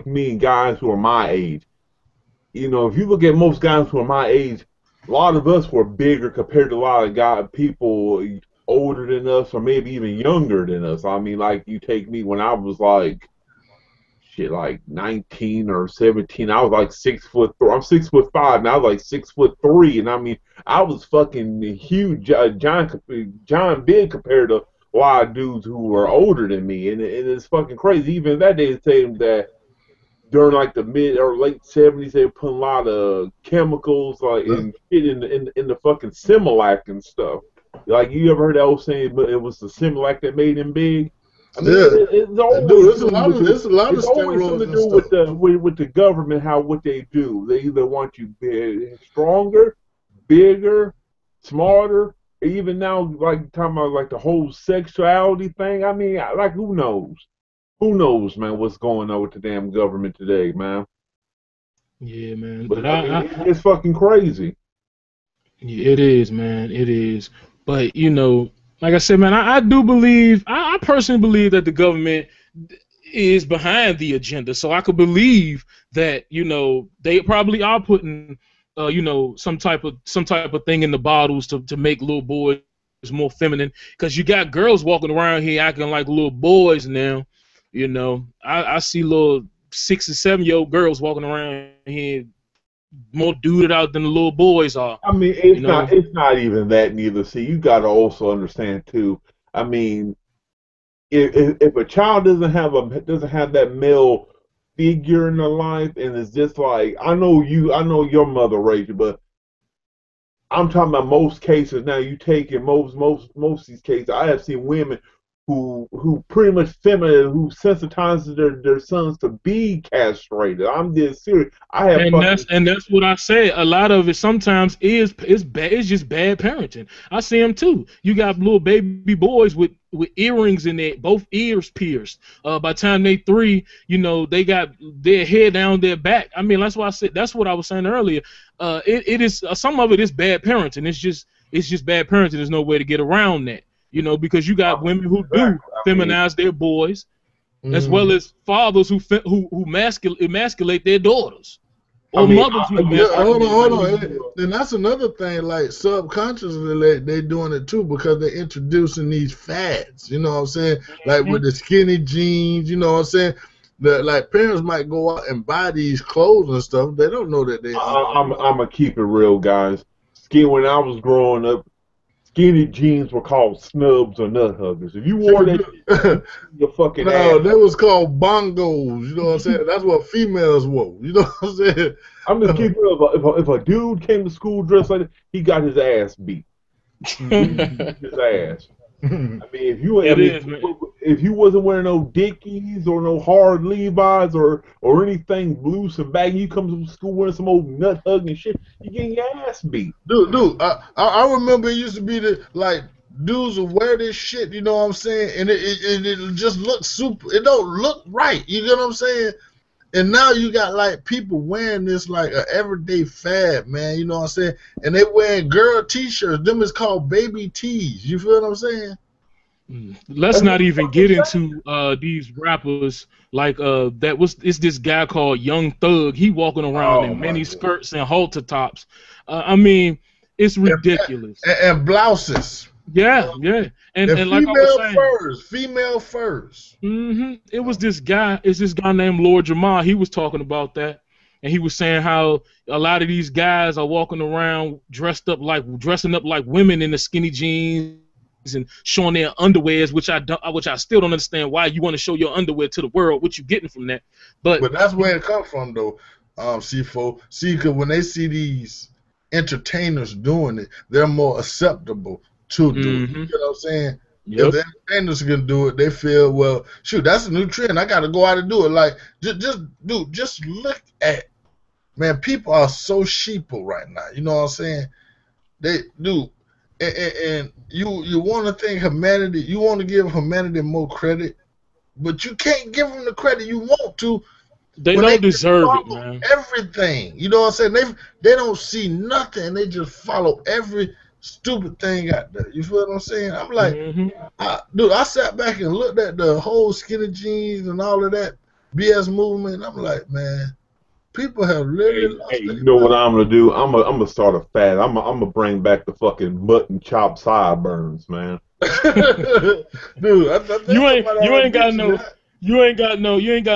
me and guys who are my age. You know, if you look at most guys who are my age, a lot of us were bigger compared to a lot of people older than us or maybe even younger than us. I mean, like you take me when I was like 19 or 17. I was like 6'3". I'm 6'5", and I was like 6'3", and I mean, I was fucking huge, John big compared to a lot of dudes who were older than me, and it's fucking crazy. Even that day, they say that during like the mid or late 70s, they put a lot of chemicals like and shit in the fucking Similac and stuff. Like, you ever heard that old saying? But it was the Similac that made him big. I mean, it's always something to do with the government. What they do, they either want you stronger, bigger, smarter. Even now, like talking about like the whole sexuality thing. I mean, like who knows? Who knows, man? What's going on with the damn government today, man? Yeah, man. But I mean, it's fucking crazy. Yeah, it is, man. It is. But you know, like I said, man, I do believe, I personally believe that the government is behind the agenda. So I could believe that, you know, they probably are putting, you know, some type of thing in the bottles to make little boys more feminine. Because you got girls walking around here acting like little boys now. You know, I see little 6 and 7-year-old girls walking around here more duded out than the little boys are. I mean, it's not even that neither. See, you got to also understand too. I mean, if a child doesn't have that male figure in their life, and it's just like, I know your mother raised you, but I'm talking about most cases. Now you take in most of these cases, I have seen women who pretty much feminine, who sensitizes their sons to be castrated. I'm just serious. That's what I say. A lot of it sometimes is bad. It's just bad parenting. I see them too. You got little baby boys with earrings in both ears pierced. By the time they 3, you know, they got their head down their back. I mean, that's why I said, that's what I was saying earlier. It is some of it is bad parenting. It's just bad parenting. There's no way to get around that. You know, because you got women who do feminize their boys, as well as fathers who emasculate their daughters, or mothers who hold on. And that's another thing. Like subconsciously, they doing it too because they're introducing these fads. You know what I'm saying? Like with the skinny jeans. You know what I'm saying? Like parents might go out and buy these clothes and stuff. They don't know that they. I'm gonna keep it real, guys. When I was growing up, skinny jeans were called snubs or nut huggers. If you wore that, you're fucking no, that was called bongos. You know what I'm saying? That's what females wore. You know what I'm saying? I'm just keeping it. If a dude came to school dressed like that, he got his ass beat. His ass. I mean, It is, man. if you wasn't wearing no Dickies or no hard Levi's or anything loose and baggy, you come to school wearing some old nut hugging shit, you getting your ass beat. Dude, I remember it used to be the like dudes would wear this shit, you know what I'm saying, and it just looks super. It don't look right, you know what I'm saying. And now you got like people wearing this like a everyday fad, man. You know what I'm saying? And they wearing girl t-shirts. Them is called baby tees. You feel what I'm saying? Let's not even get into these rappers like it's this guy called Young Thug. He walking around in mini skirts and halter tops. I mean, it's ridiculous. And blouses. Yeah. And like I was saying, female furs. It was this guy. It's this guy named Lord Jamar. He was talking about that, and he was saying how a lot of these guys are walking around dressing up like women in the skinny jeans and showing their underwears, which I still don't understand why you want to show your underwear to the world. What you getting from that? But that's where it comes from, though. C4. See, because when they see these entertainers doing it, they're more acceptable to do it. You know what I'm saying? Yep. If the entertainers can do it, they feel, well, shoot, that's a new trend. I got to go out and do it. Like, just look at, man, people are so sheeple right now. You know what I'm saying? They do. And you want to think humanity, you want to give humanity more credit, but you can't give them the credit you want to. They don't deserve it, man. Everything. You know what I'm saying? They don't see nothing. They just follow every stupid thing out there. You feel what I'm saying? I'm like, I sat back and looked at the whole skinny jeans and all of that BS movement. And I'm like, man, people have literally lost Hey, you know what I'm gonna do? I'm gonna start a fad. I'm gonna bring back the fucking mutton chop sideburns, man. Dude, you ain't got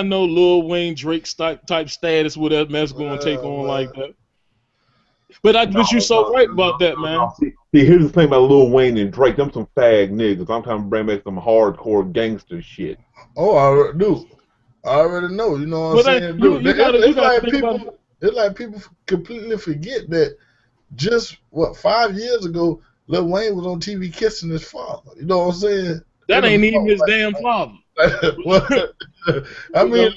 no Lil Wayne Drake type status where that mess gonna take on like that. But you're so right about that, man. See, here's the thing about Lil Wayne and Drake. Them some fag niggas. I'm trying to bring back some hardcore gangster shit. Oh, I already know. You know what I'm saying? Dude, it's like people completely forget that just, 5 years ago, Lil Wayne was on TV kissing his father. You know what I'm saying? That ain't even his damn father. I mean,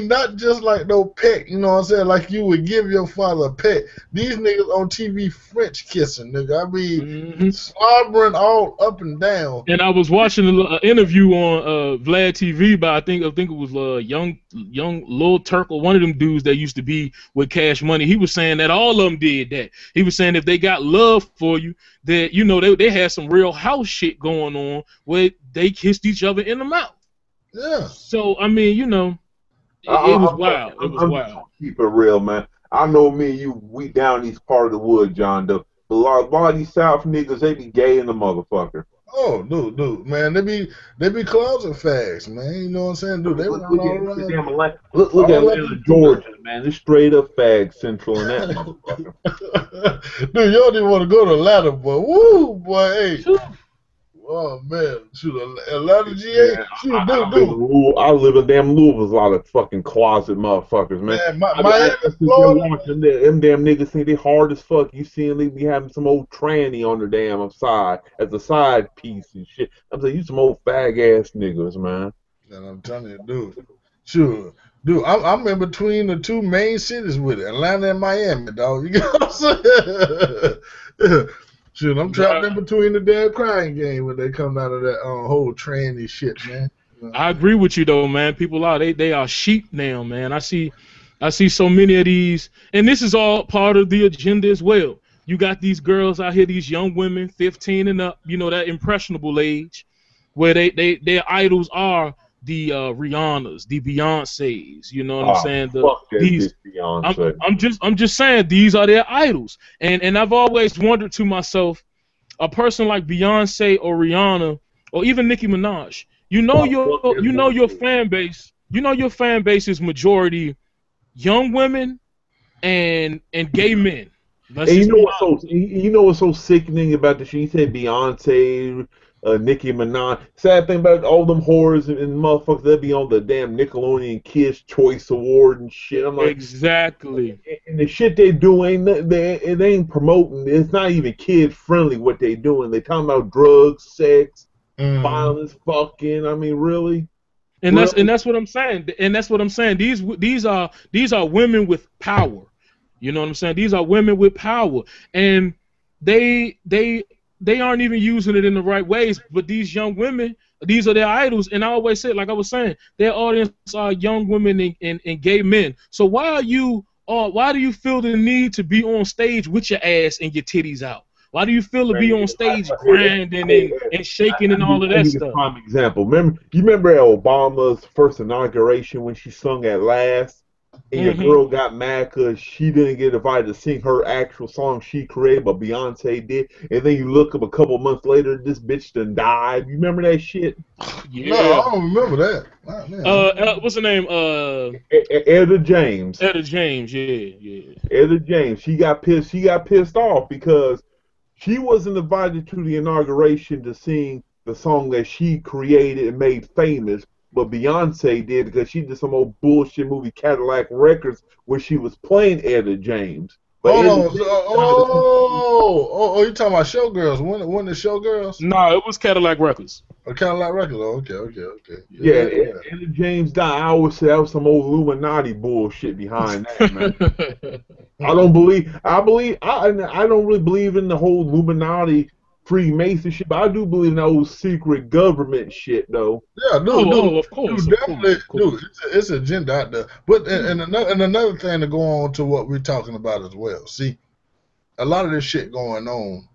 not just like no pet, you know what I'm saying? Like you would give your father a pet. These niggas on TV French kissing, nigga. I mean, slobbering all up and down. And I was watching an interview on Vlad TV by I think it was young Lil Turk or one of them dudes that used to be with Cash Money. He was saying that all of them did that. He was saying if they got love for you, that they had some real house shit going on where they kissed each other in the mouth. Yeah. So I mean, it was wild. It was wild. Keep it real, man. I know me and you, we down these part of the wood, John. But a lot of these South niggas, they be gay in the motherfucker. Oh, dude, man, they be closet fags, man. You know what I'm saying, dude? They look at Atlanta, Georgia, man. It's straight up fag central in that motherfucker. Dude, you don't even want to go to Atlanta, boy. Woo, boy, hey. Oh man, shoot, Atlanta GA, yeah, shoot, I live in damn Louisville. A lot of fucking closet motherfuckers, man. Them damn niggas think they hard as fuck. You see them, they be having some old tranny on their damn side as a side piece and shit. I'm saying you some old fag ass niggas, man. And I'm telling you, dude, sure. Dude, I'm in between the two main cities with it, Atlanta and Miami, dog. You know what I'm saying? Shit, I'm trapped in between the damn crying game when they come out of that whole tranny shit, man. I agree with you though, man. People they are sheep now, man. I see so many of these, and this is all part of the agenda as well. You got these girls out here, these young women, 15 and up, that impressionable age, where their idols are the Rihannas, the Beyoncés. You know what I'm saying? I'm just saying these are their idols, and I've always wondered to myself, a person like Beyonce or Rihanna or even Nicki Minaj, your fan base, your fan base is majority young women and gay men. And you know what's so sickening about the shit? You said Beyonce, Nicki Minaj. Sad thing about all them whores and motherfuckers that be on the damn Nickelodeon Kids Choice Award and shit. I'm like, exactly. and the shit they do ain't it ain't promoting. It's not even kid friendly what they doing. They talking about drugs, sex, violence, fucking. I mean, really. And that's what I'm saying. And that's what I'm saying. These are women with power. You know what I'm saying? These are women with power, and they aren't even using it in the right ways. But these young women, these are their idols. And I always say, like I was saying, their audience are young women and gay men. So why do you feel the need to be on stage with your ass and your titties out? Why do you feel to be on stage grinding and shaking and all of that stuff? Prime example. You remember at Obama's first inauguration when she sung at last, and your girl got mad because she didn't get invited to sing her actual song she created, but Beyonce did. And then you look up a couple months later, this bitch done died. You remember that shit? Yeah. No, I don't remember that. Wow, what's her name? Etta James. Etta James. Yeah. Etta James. She got pissed off because she wasn't invited to the inauguration to sing the song that she created and made famous, but Beyonce did because she did some old bullshit movie Cadillac Records where she was playing Etta James. But you talking about Showgirls? When the Showgirls? No, it was Cadillac Records. Oh, Cadillac Records. Oh, okay. Yeah. Etta James died. I always say that was some old Illuminati bullshit behind that, man. I don't really believe in the whole Illuminati Freemason shit, but I do believe in that old secret government shit, though. Yeah, dude, of course, definitely, dude. It's an agenda out there. But and another thing to go on to what we're talking about as well. See, a lot of this shit going on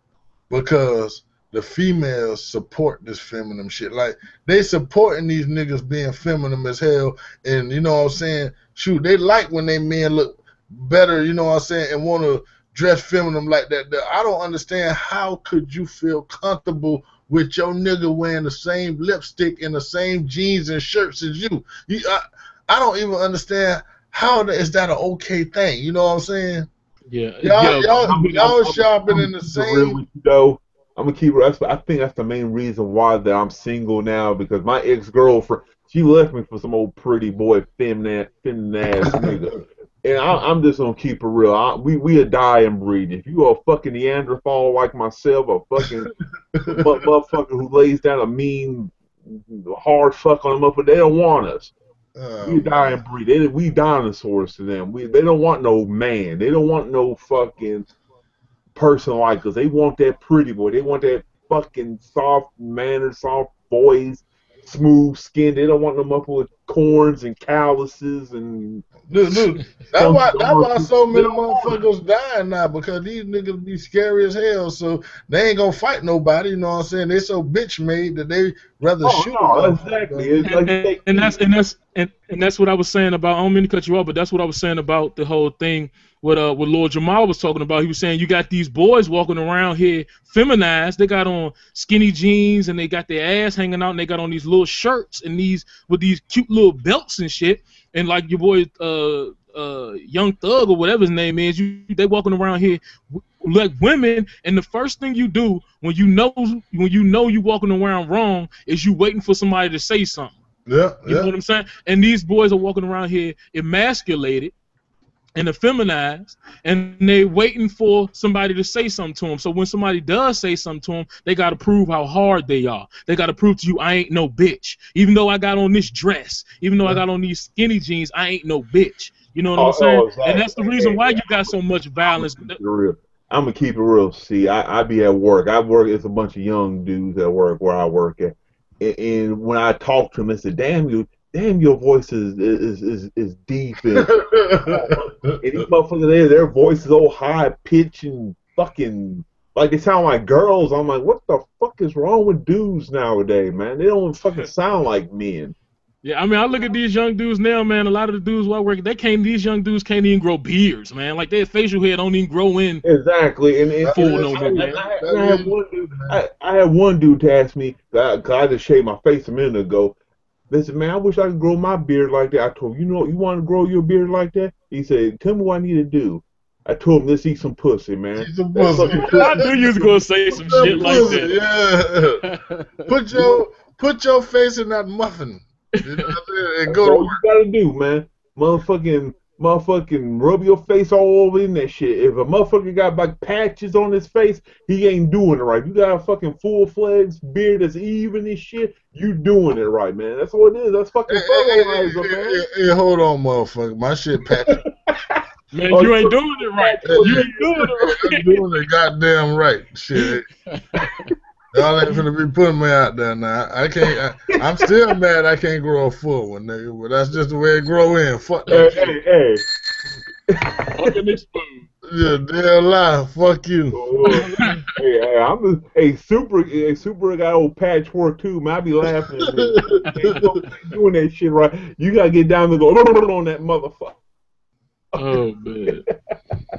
because the females support this feminine shit. Like, they supporting these niggas being feminine as hell, and you know what I'm saying? Shoot, they like when they men look better, you know what I'm saying, and want to dress feminine like that. I don't understand how could you feel comfortable with your nigga wearing the same lipstick and the same jeans and shirts as you. I don't even understand how is that an okay thing. You know what I'm saying? Yeah. Y'all shopping in the same. I'm gonna keep. I think that's the main reason why that I'm single now, because my ex-girlfriend, she left me for some old pretty boy, feminine ass nigga. And I'm just gonna keep it real. We a dying breed. If you are a fucking Neanderthal like myself, a fucking motherfucker who lays down a mean, hard fuck on them up, but they don't want us. We a dying breed. We dinosaurs to them. They don't want no man. They don't want no fucking person like us. They want that pretty boy. They want that fucking soft mannered, soft voice, smooth skin. They don't want them up with corns and calluses and. Dude, that's why so many motherfuckers dying now, because these niggas be scary as hell, so they ain't gonna fight nobody, you know what I'm saying? They so bitch made that they rather shoot. No, exactly. And that's what I was saying about, I don't mean to cut you off, but that's what I was saying about the whole thing what Lord Jamal was talking about. He was saying you got these boys walking around here feminized. They got on skinny jeans and they got their ass hanging out and they got on these little shirts and with these cute little belts and shit. And like your boy Young Thug or whatever his name is, they walking around here like women, and the first thing you do when you know you walking around wrong is you waiting for somebody to say something. Yeah, you know what I'm saying? And these boys are walking around here emasculated and effeminized, and they waiting for somebody to say something to them. So when somebody does say something to them, they got to prove how hard they are. They got to prove to you, I ain't no bitch. Even though I got on this dress, even though I got on these skinny jeans, I ain't no bitch. You know what I'm saying? Exactly. And that's the reason why you got so much violence. I'm gonna keep it real. See, I be at work. It's a bunch of young dudes at work where I work at, and when I talk to them, they say, "Damn, your voice is deep and these motherfuckers, their voice is all high pitch and fucking like they sound like girls." I'm like, what the fuck is wrong with dudes nowadays, man? They don't fucking sound like men. Yeah, I mean, I look at these young dudes now, man. A lot of the dudes where I work, these young dudes can't even grow beards, man. Like their facial hair don't even grow in. Exactly, and full no more, man. I had one dude to ask me, cause I just shaved my face a minute ago. They said, "Man, I wish I could grow my beard like that." I told him, "You want to grow your beard like that?" He said, "Tell me what I need to do." I told him, let's eat some pussy, man. Eat some pussy. I knew you was gonna say some shit like that. Yeah. Put your face in that muffin. You know what I'm saying? And go to all work. you gotta do, man. Motherfucking rub your face all over in that shit. If a motherfucker got like patches on his face, he ain't doing it right. You got a fucking full-fledged beard that's even and shit, you doing it right, man. That's what it is. That's fucking fertilizer, man. Hey, hold on, motherfucker. My shit patchy. Man, you ain't doing it right. You ain't doing it right. I'm doing it goddamn right. Shit. Y'all ain't finna be putting me out there now. I'm still mad I can't grow a full one, nigga. But that's just the way it grow in. Fuck that shit. Hey. Fucking exposed. Yeah, damn lie. Fuck you. Super got old patchwork too, man. I be laughing at him. Ain't doing that shit right. You gotta get down and go on that motherfucker. Oh man.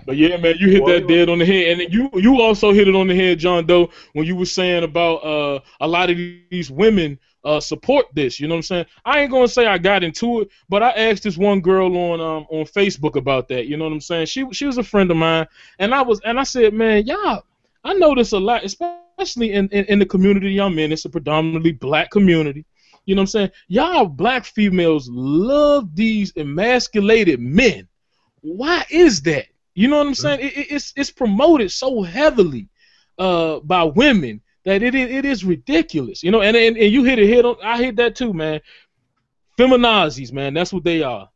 But yeah, man, you hit that dead on the head, and you also hit it on the head, John Doe, when you were saying about a lot of these women support this. You know what I'm saying? I ain't gonna say I got into it, but I asked this one girl on Facebook about that. You know what I'm saying? She was a friend of mine, and I said, man, y'all, I notice a lot, especially in the community I'm in. It's a predominantly black community. You know what I'm saying? Y'all black females love these emasculated men. Why is that? You know what I'm saying? It's promoted so heavily by women that it is ridiculous. You know, and you hit it head on. I hit that too, man. Feminazis, man. That's what they are.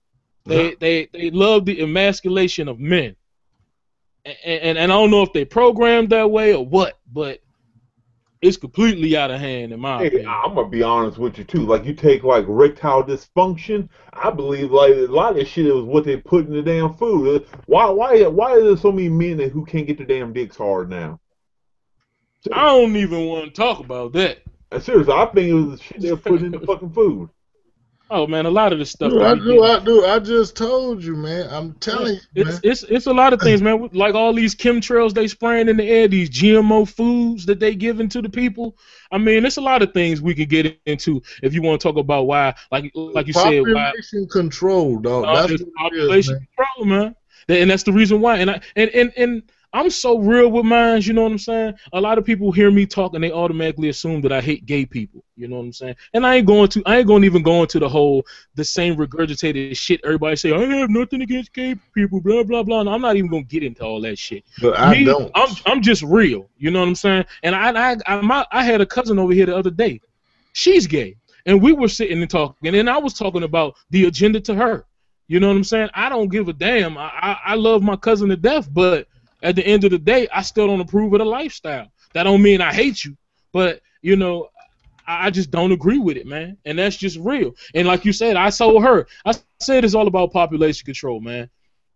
They love the emasculation of men. And I don't know if they programmed that way or what, but it's completely out of hand in my opinion. I'm gonna be honest with you too. Like you take like erectile dysfunction, I believe like a lot of this shit was what they put in the damn food. Why is there so many men who can't get their damn dicks hard now? I don't even want to talk about that. Seriously, I think it was the shit they put in the fucking food. Oh man, a lot of this stuff. I just told you, man. I'm telling you, man. It's a lot of things, man. Like all these chemtrails they spraying in the air, these GMO foods that they giving to the people. I mean, it's a lot of things we could get into if you want to talk about why, like you said, why population control, dog. That's population control, man. And that's the reason why. And I'm so real with mine, you know what I'm saying? A lot of people hear me talk and they automatically assume that I hate gay people, you know what I'm saying? And I ain't going to even go into the same regurgitated shit everybody say, I have nothing against gay people, blah blah blah. No, I'm not even gonna get into all that shit. But I don't. I'm just real, you know what I'm saying? And I had a cousin over here the other day. She's gay. And we were sitting and talking, and I was talking about the agenda to her. You know what I'm saying? I don't give a damn. I love my cousin to death, but at the end of the day, I still don't approve of the lifestyle. That don't mean I hate you, but you know, I just don't agree with it, man. And that's just real. And like you said, I told her, I said it's all about population control, man.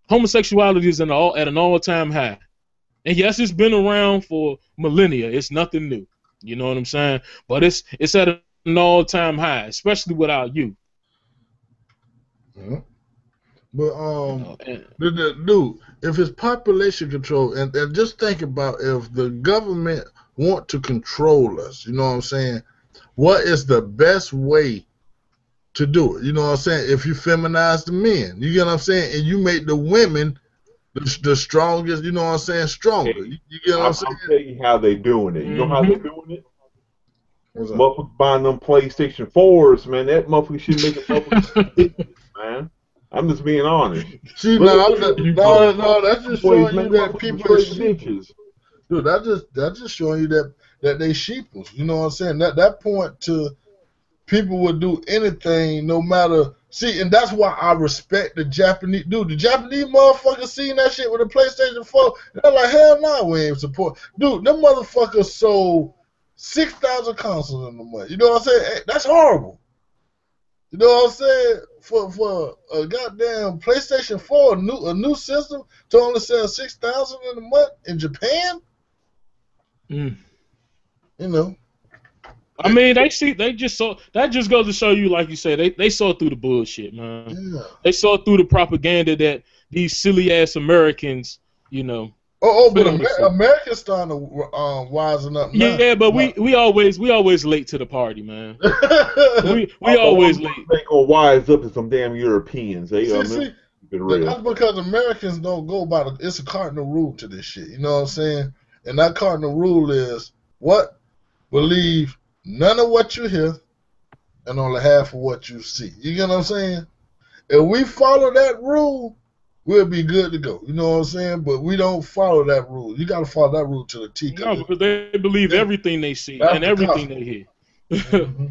Homosexuality is at an all-time high. And yes, it's been around for millennia. It's nothing new. You know what I'm saying? But it's at an all-time high, especially with our youth. Yeah. But dude, if it's population control, and just think about if the government want to control us, you know what I'm saying? What is the best way to do it? You know what I'm saying? If you feminize the men, you get what I'm saying, and you make the women the strongest, you know what I'm saying, stronger. You get what I'm saying? I'll tell you how they doing it. You know how they doing it? Motherfuckers buying them PlayStation 4s, man. That motherfucker should make a motherfucker man. I'm just being honest. See, no, that's just showing you that people are sheeples. Dude, that's just showing you that they sheeples. You know what I'm saying? That point to people would do anything, no matter. See, and that's why I respect the Japanese. Dude, the Japanese motherfuckers seeing that shit with the PlayStation 4, they're like, hell no, we ain't support. Dude, them motherfuckers sold 6,000 consoles in the month. You know what I'm saying? Hey, that's horrible. You know what I'm saying? For a goddamn PlayStation 4, a new system to only sell 6,000 in a month in Japan? You know. I mean, that just goes to show you, like you said, they saw through the bullshit, man. Yeah. They saw through the propaganda that these silly ass Americans, you know. But America's starting to wisen up now. Yeah, but we always late to the party, man. we always late. They gonna wise up to some damn Europeans. Keep it But real. that's because Americans don't go by the. It's a cardinal rule to this shit. You know what I'm saying? And that cardinal rule is what? Believe none of what you hear and only half of what you see. You get what I'm saying? If we follow that rule, we'll be good to go. You know what I'm saying? But we don't follow that rule. You got to follow that rule to the T. No, because they believe everything they see That's and the everything gospel. they hear. Mm-hmm.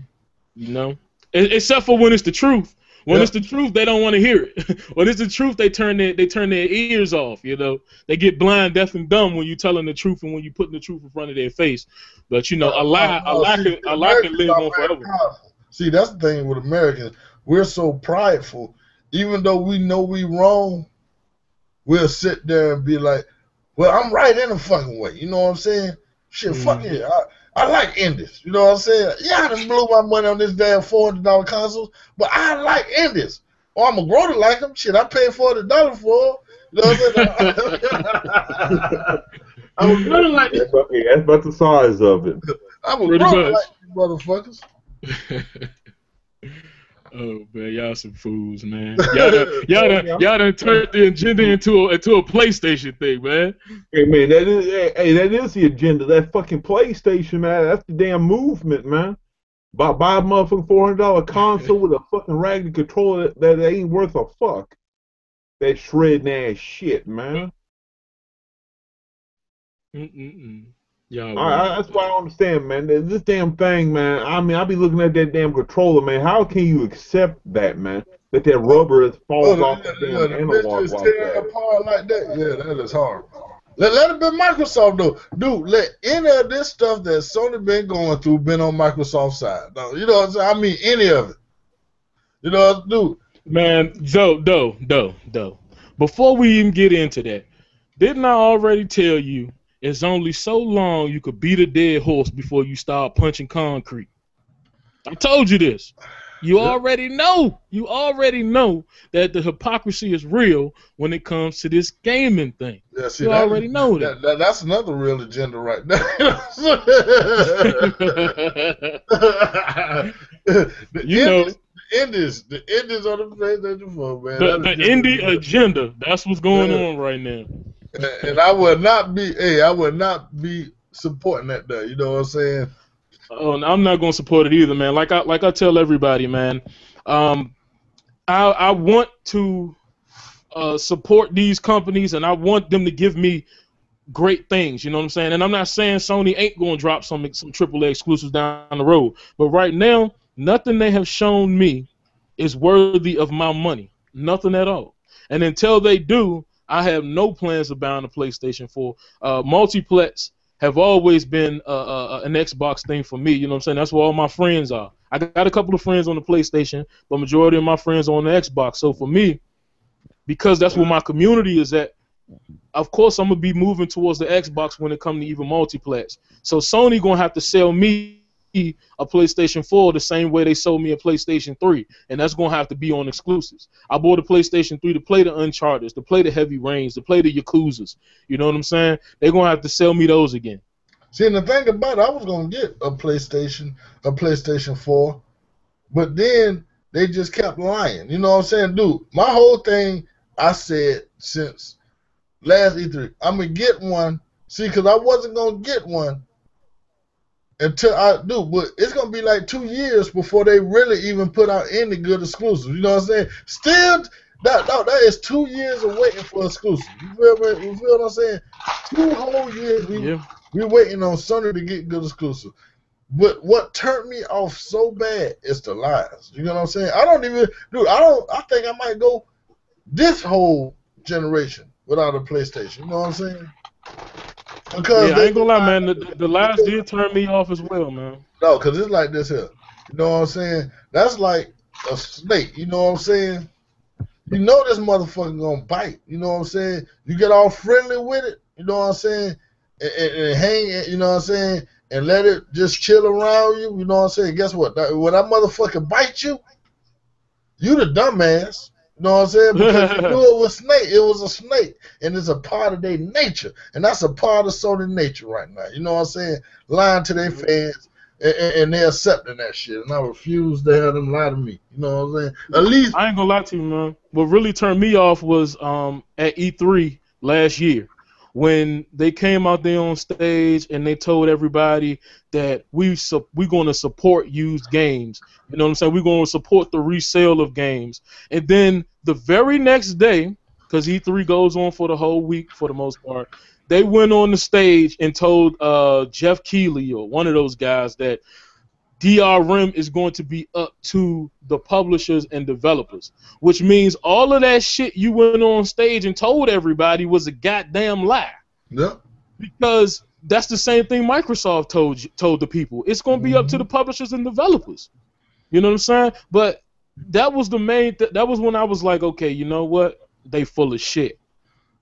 You know, except for when it's the truth. When it's the truth, they don't want to hear it. When it's the truth, they turn their ears off. You know, they get blind, deaf, and dumb when you tell them the truth and when you putting the truth in front of their face. But you know, a lie See, can live on very forever. powerful. See, that's the thing with Americans. We're so prideful. Even though we know we wrong, we'll sit there and be like, well, I'm right in a fucking way. You know what I'm saying? Shit, fuck it. I like indies. You know what I'm saying? Yeah, I done blew my money on this damn $400 console, but I like indies. Or I'm going to grow to like them. Shit, I paid $40 for them. You know what I'm saying? I was grow to like them. That's about the size of it. I was grow to like these motherfuckers. Oh man, y'all some fools, man. Y'all done turned the agenda into a PlayStation thing, man. Hey man, that is the agenda. That fucking PlayStation, man. That's the damn movement, man. Buy a motherfucking $400 console with a fucking raggedy controller that ain't worth a fuck. That shredding ass shit, man. That's why I don't understand, man. This damn thing, man. I mean, I be looking at that damn controller, man. How can you accept that, man? That rubber falls off the damn analog like that. Apart like that. Yeah, that is hard. Let it be Microsoft though, dude. Let any of this stuff that Sony been going through been on Microsoft's side. No, you know what I'm saying? I mean, any of it. You know, dude. Man, before we even get into that, didn't I already tell you? It's only so long you could beat a dead horse before you start punching concrete. I told you this. You already know. You already know that the hypocrisy is real when it comes to this gaming thing. Yeah, see, you already know that. That's another real agenda right there. The indies on the PlayStation 4, man. The indie agenda. That's what's going on right now. And I would not be supporting that though. You know what I'm saying? Oh, I'm not gonna support it either, man. Like I tell everybody, man. I want to support these companies, and I want them to give me great things. You know what I'm saying? And I'm not saying Sony ain't gonna drop some AAA exclusives down the road, but right now, nothing they have shown me is worthy of my money. Nothing at all. And until they do, I have no plans of buying a PlayStation 4. Multiplex have always been an Xbox thing for me. You know what I'm saying? That's where all my friends are. I got a couple of friends on the PlayStation, but majority of my friends are on the Xbox. So for me, because that's where my community is at, of course I'm going to be moving towards the Xbox when it comes to even multiplex. So Sony going to have to sell me a PlayStation 4 the same way they sold me a PlayStation 3, and that's going to have to be on exclusives. I bought a PlayStation 3 to play the Uncharted, to play the Heavy Rains, to play the Yakuzas. You know what I'm saying? They're going to have to sell me those again. See, and the thing about it, I was going to get a PlayStation 4, but then they just kept lying. You know what I'm saying? Dude, my whole thing, I said since last E3, I'm going to get one. See, because I wasn't going to get one until I do, but it's gonna be like 2 years before they really even put out any good exclusives. You know what I'm saying? Still, that is 2 years of waiting for exclusives. You feel what I'm saying? 2 whole years we waiting on Sony to get good exclusive. But what turned me off so bad is the lies. You know what I'm saying? I think I might go this whole generation without a PlayStation. You know what I'm saying? Because I ain't gonna lie, man. The lies did turn me off as well, man. No, because it's like this here. You know what I'm saying? That's like a snake. You know what I'm saying? You know this motherfucker gonna bite. You know what I'm saying? You get all friendly with it. You know what I'm saying? And hang it. You know what I'm saying? And let it just chill around you. You know what I'm saying? Guess what? When that motherfucker bites you, you the dumbass. You know what I'm saying? Because you knew it was snake. It was a snake. And it's a part of their nature. And that's a part of Sony nature right now. You know what I'm saying? Lying to their fans. and they're accepting that shit, and I refuse to have them lie to me. You know what I'm saying? At least I ain't gonna lie to you, man. What really turned me off was at E3 last year when they came out there on stage and they told everybody that we're going to support used games. You know what I'm saying? We're going to support the resale of games. And then the very next day, because E3 goes on for the whole week for the most part, they went on the stage and told Jeff Keighley or one of those guys that DRM is going to be up to the publishers and developers, which means all of that shit you went on stage and told everybody was a goddamn lie. Yep. Because that's the same thing Microsoft told the people. It's going to be up to the publishers and developers. You know what I'm saying? But that was the main. That was when I was like, okay, you know what? They full of shit.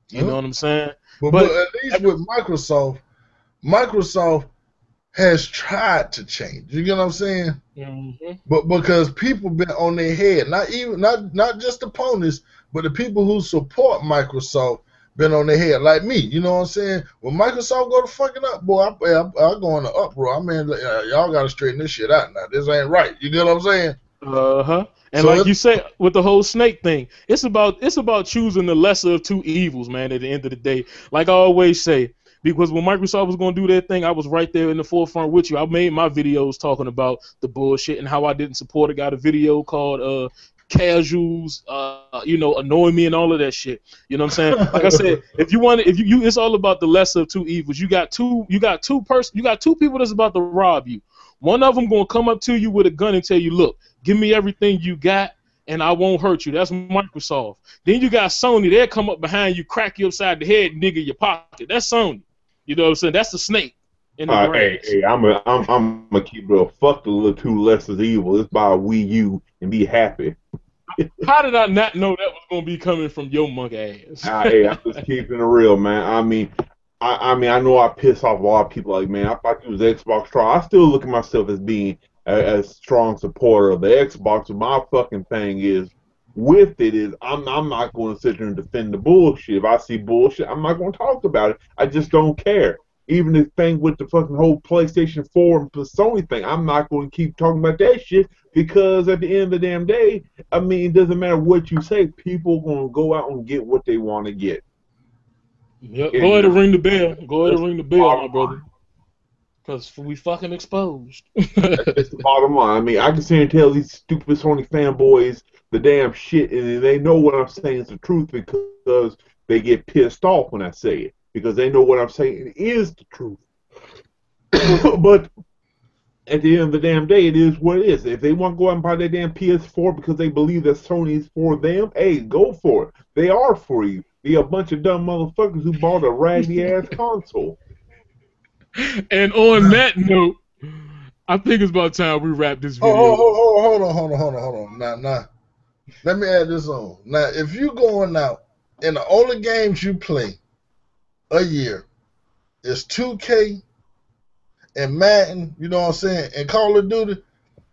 You know what I'm saying? But at least with Microsoft has tried to change. You get what I'm saying? Mm-hmm. But because people been on their head, not just opponents, but the people who support Microsoft been on their head, like me. You know what I'm saying? When Microsoft go to fucking up, boy, I go in the uproar. I mean, y'all got to straighten this shit out now. This ain't right. You get what I'm saying? And so like you say with the whole snake thing, it's about choosing the lesser of two evils, man. At the end of the day, like I always say, because when Microsoft was going to do their thing, I was right there in the forefront with you. I made my videos talking about the bullshit and how I didn't support it. Got a video called Casuals, annoying me and all of that shit. You know what I'm saying? Like I said, if you it's all about the lesser of two evils. You got two people that's about to rob you. One of them going to come up to you with a gun and tell you, look, give me everything you got and I won't hurt you. That's Microsoft. Then you got Sony. They'll come up behind you, crack you upside the head, nigga your pocket. That's Sony. You know what I'm saying? That's the snake in the grass. Hey, I'm gonna keep it real. Fuck the little two lessers evil. Let's buy a Wii U and be happy. How did I not know that was gonna be coming from your monk ass? Hey, I'm just keeping it real, man. I mean, I know I piss off a lot of people. Like, man, I use Xbox strong. I still look at myself as being a strong supporter of the Xbox. But my fucking thing is, with it is, I'm not going to sit there and defend the bullshit. If I see bullshit, I'm not going to talk about it. I just don't care. Even the thing with the fucking whole PlayStation 4 and Sony thing, I'm not going to keep talking about that shit because at the end of the damn day, I mean, it doesn't matter what you say. People are going to go out and get what they want to get. Yep. Go ahead and ring the bell. Go ahead and ring the bell, my brother. Because we fucking exposed. That's the bottom line. I mean, I can sit here and tell these stupid Sony fanboys the damn shit, and they know what I'm saying is the truth because they get pissed off when I say it. Because they know what I'm saying is the truth. But at the end of the damn day, it is what it is. If they want to go out and buy their damn PS4 because they believe that Sony's for them, hey, go for it. They are for you. They're a bunch of dumb motherfuckers who bought a raggedy-ass console. And on that note, I think it's about time we wrap this video. Hold on. Now, let me add this on. Now, if you going out and the only games you play a year is 2K and Madden, you know what I'm saying, and Call of Duty,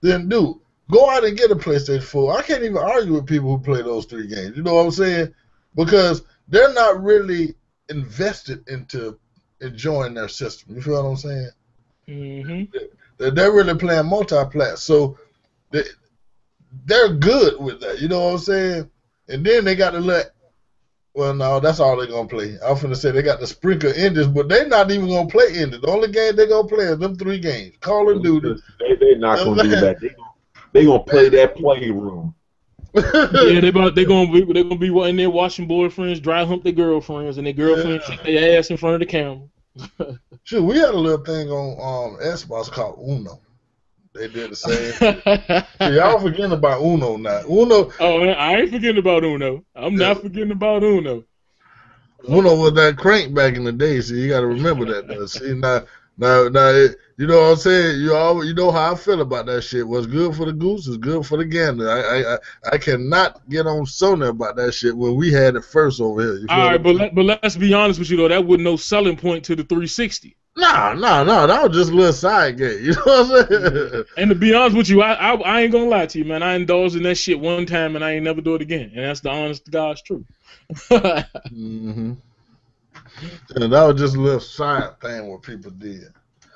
then dude, go out and get a PlayStation 4. I can't even argue with people who play those three games. You know what I'm saying? Because they're not really invested into enjoying their system. You feel what I'm saying? Mm-hmm. They're really playing multi-plat, so they're good with that. You know what I'm saying? And then they got to let. Well, no, that's all they're gonna play. I'm finna say they got the sprinkle indies, but they're not even gonna play indies. The only game they're gonna play is them three games: Call of Duty. They're not gonna do that. They gonna play that playroom. Yeah, they're gonna be in there watching boyfriends dry hump their girlfriends, and their girlfriends shake their ass in front of the camera. Shoot, we had a little thing on Xbox called Uno. They did the same thing. See, y'all forgetting about Uno now. Uno. Oh, I ain't forgetting about Uno. I'm not forgetting about Uno. Uno was that crank back in the day, so you got to remember that. See, now, you know what I'm saying? You know how I feel about that shit. What's good for the goose is good for the gander. I cannot get on Sony about that shit when we had it first over here. All right, but let's be honest with you though. That wasn't no selling point to the 360. Nah, that was just a little side game. You know what I'm saying? And to be honest with you, I ain't gonna lie to you, man. I indulged in that shit one time and I ain't never do it again. And that's the honest to God's truth. Mm-hmm. And that was just a little side thing what people did.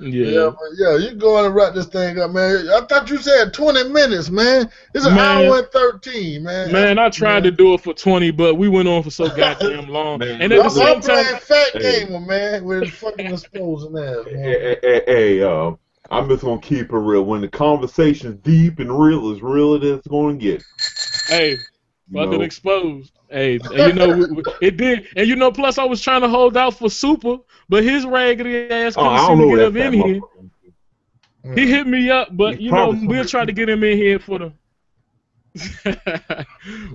Yeah. But yeah, you go on and wrap this thing up, man. I thought you said 20 minutes, man. It's an hour and 13, man. Man, I tried to do it for 20, but we went on for so goddamn long. Man, and at the same I'm time, playing Fat Gamer, man, with fucking exposing ass, man. Hey, I'm just gonna keep it real. When the conversation's deep and real as it's gonna get. Hey, fucking exposed. Hey, and you know it did, and you know, plus I was trying to hold out for Super, but his raggedy ass couldn't seem to get up in here. He hit me up, but you know, we'll try to get him in here for the.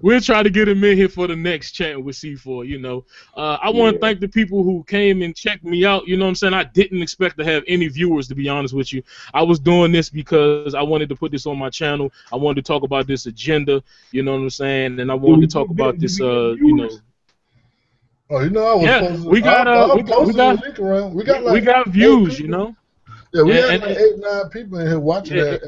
We'll try to get him in here for the next chat with C4. You know, I want to thank the people who came and checked me out. You know what I'm saying? I didn't expect to have any viewers, to be honest with you. I was doing this because I wanted to put this on my channel. I wanted to talk about this agenda. You know what I'm saying? And I wanted to talk about this. You know. Oh, you know, I was supposed to. We got views. You know. Yeah, we had like 8, 9 people in here watching that.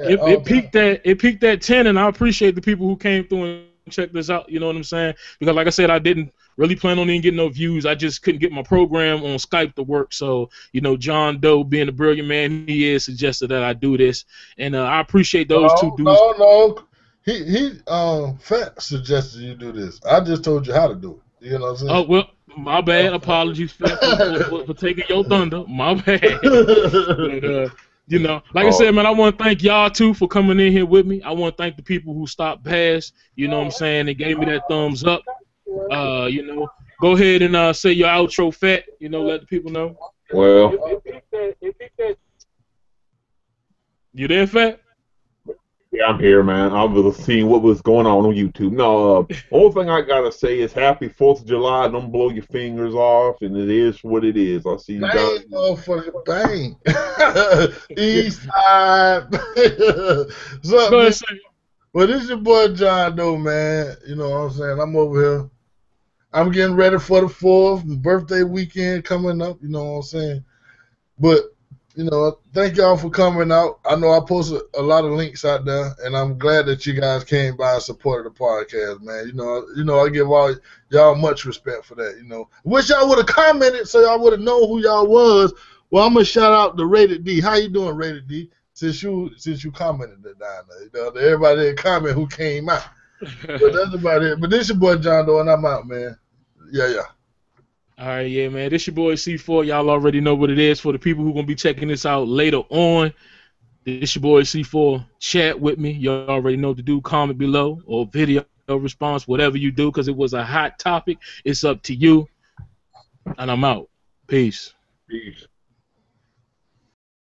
It peaked at 10, and I appreciate the people who came through and checked this out. You know what I'm saying? Because like I said, I didn't really plan on even getting no views. I just couldn't get my program on Skype to work. So you know, John Doe, being the brilliant man he is, suggested that I do this, and I appreciate those two dudes. No. He Fat suggested you do this. I just told you how to do it. You know what I'm saying? Oh well. My bad. Apologies for taking your thunder. My bad. But, you know, like I said, man, I want to thank y'all too for coming in here with me. I want to thank the people who stopped past. You know what I'm saying? They gave me that thumbs up. You know, go ahead and say your outro, Fat. You know, let the people know. Well, you there, Fat? Yeah, I'm here, man. I was seeing what was going on YouTube. No, only thing I gotta say is Happy 4th of July. Don't blow your fingers off, and it is what it is. I'll see you guys. Bang, motherfucker, bang. East side. What's up, man? Well, this is your boy John Doe, man. You know what I'm saying? I'm over here. I'm getting ready for the 4th, birthday weekend coming up. You know what I'm saying? But you know, thank y'all for coming out. I know I posted a lot of links out there, and I'm glad that you guys came by and supported the podcast, man. You know, I give all y'all much respect for that. You know, wish y'all would have commented so y'all would have known who y'all was. Well, I'm gonna shout out to Rated D. How you doing, Rated D? Since you commented that down there, you know, everybody that comment who came out. But that's about it. But this your boy John Doe, and I'm out, man. Yeah. All right, yeah, man. This your boy C4. Y'all already know what it is. For the people who gonna be checking this out later on, this your boy C4. Chat with me. You already know what to do. Comment below or video response, whatever you do, because it was a hot topic. It's up to you. And I'm out. Peace. Peace.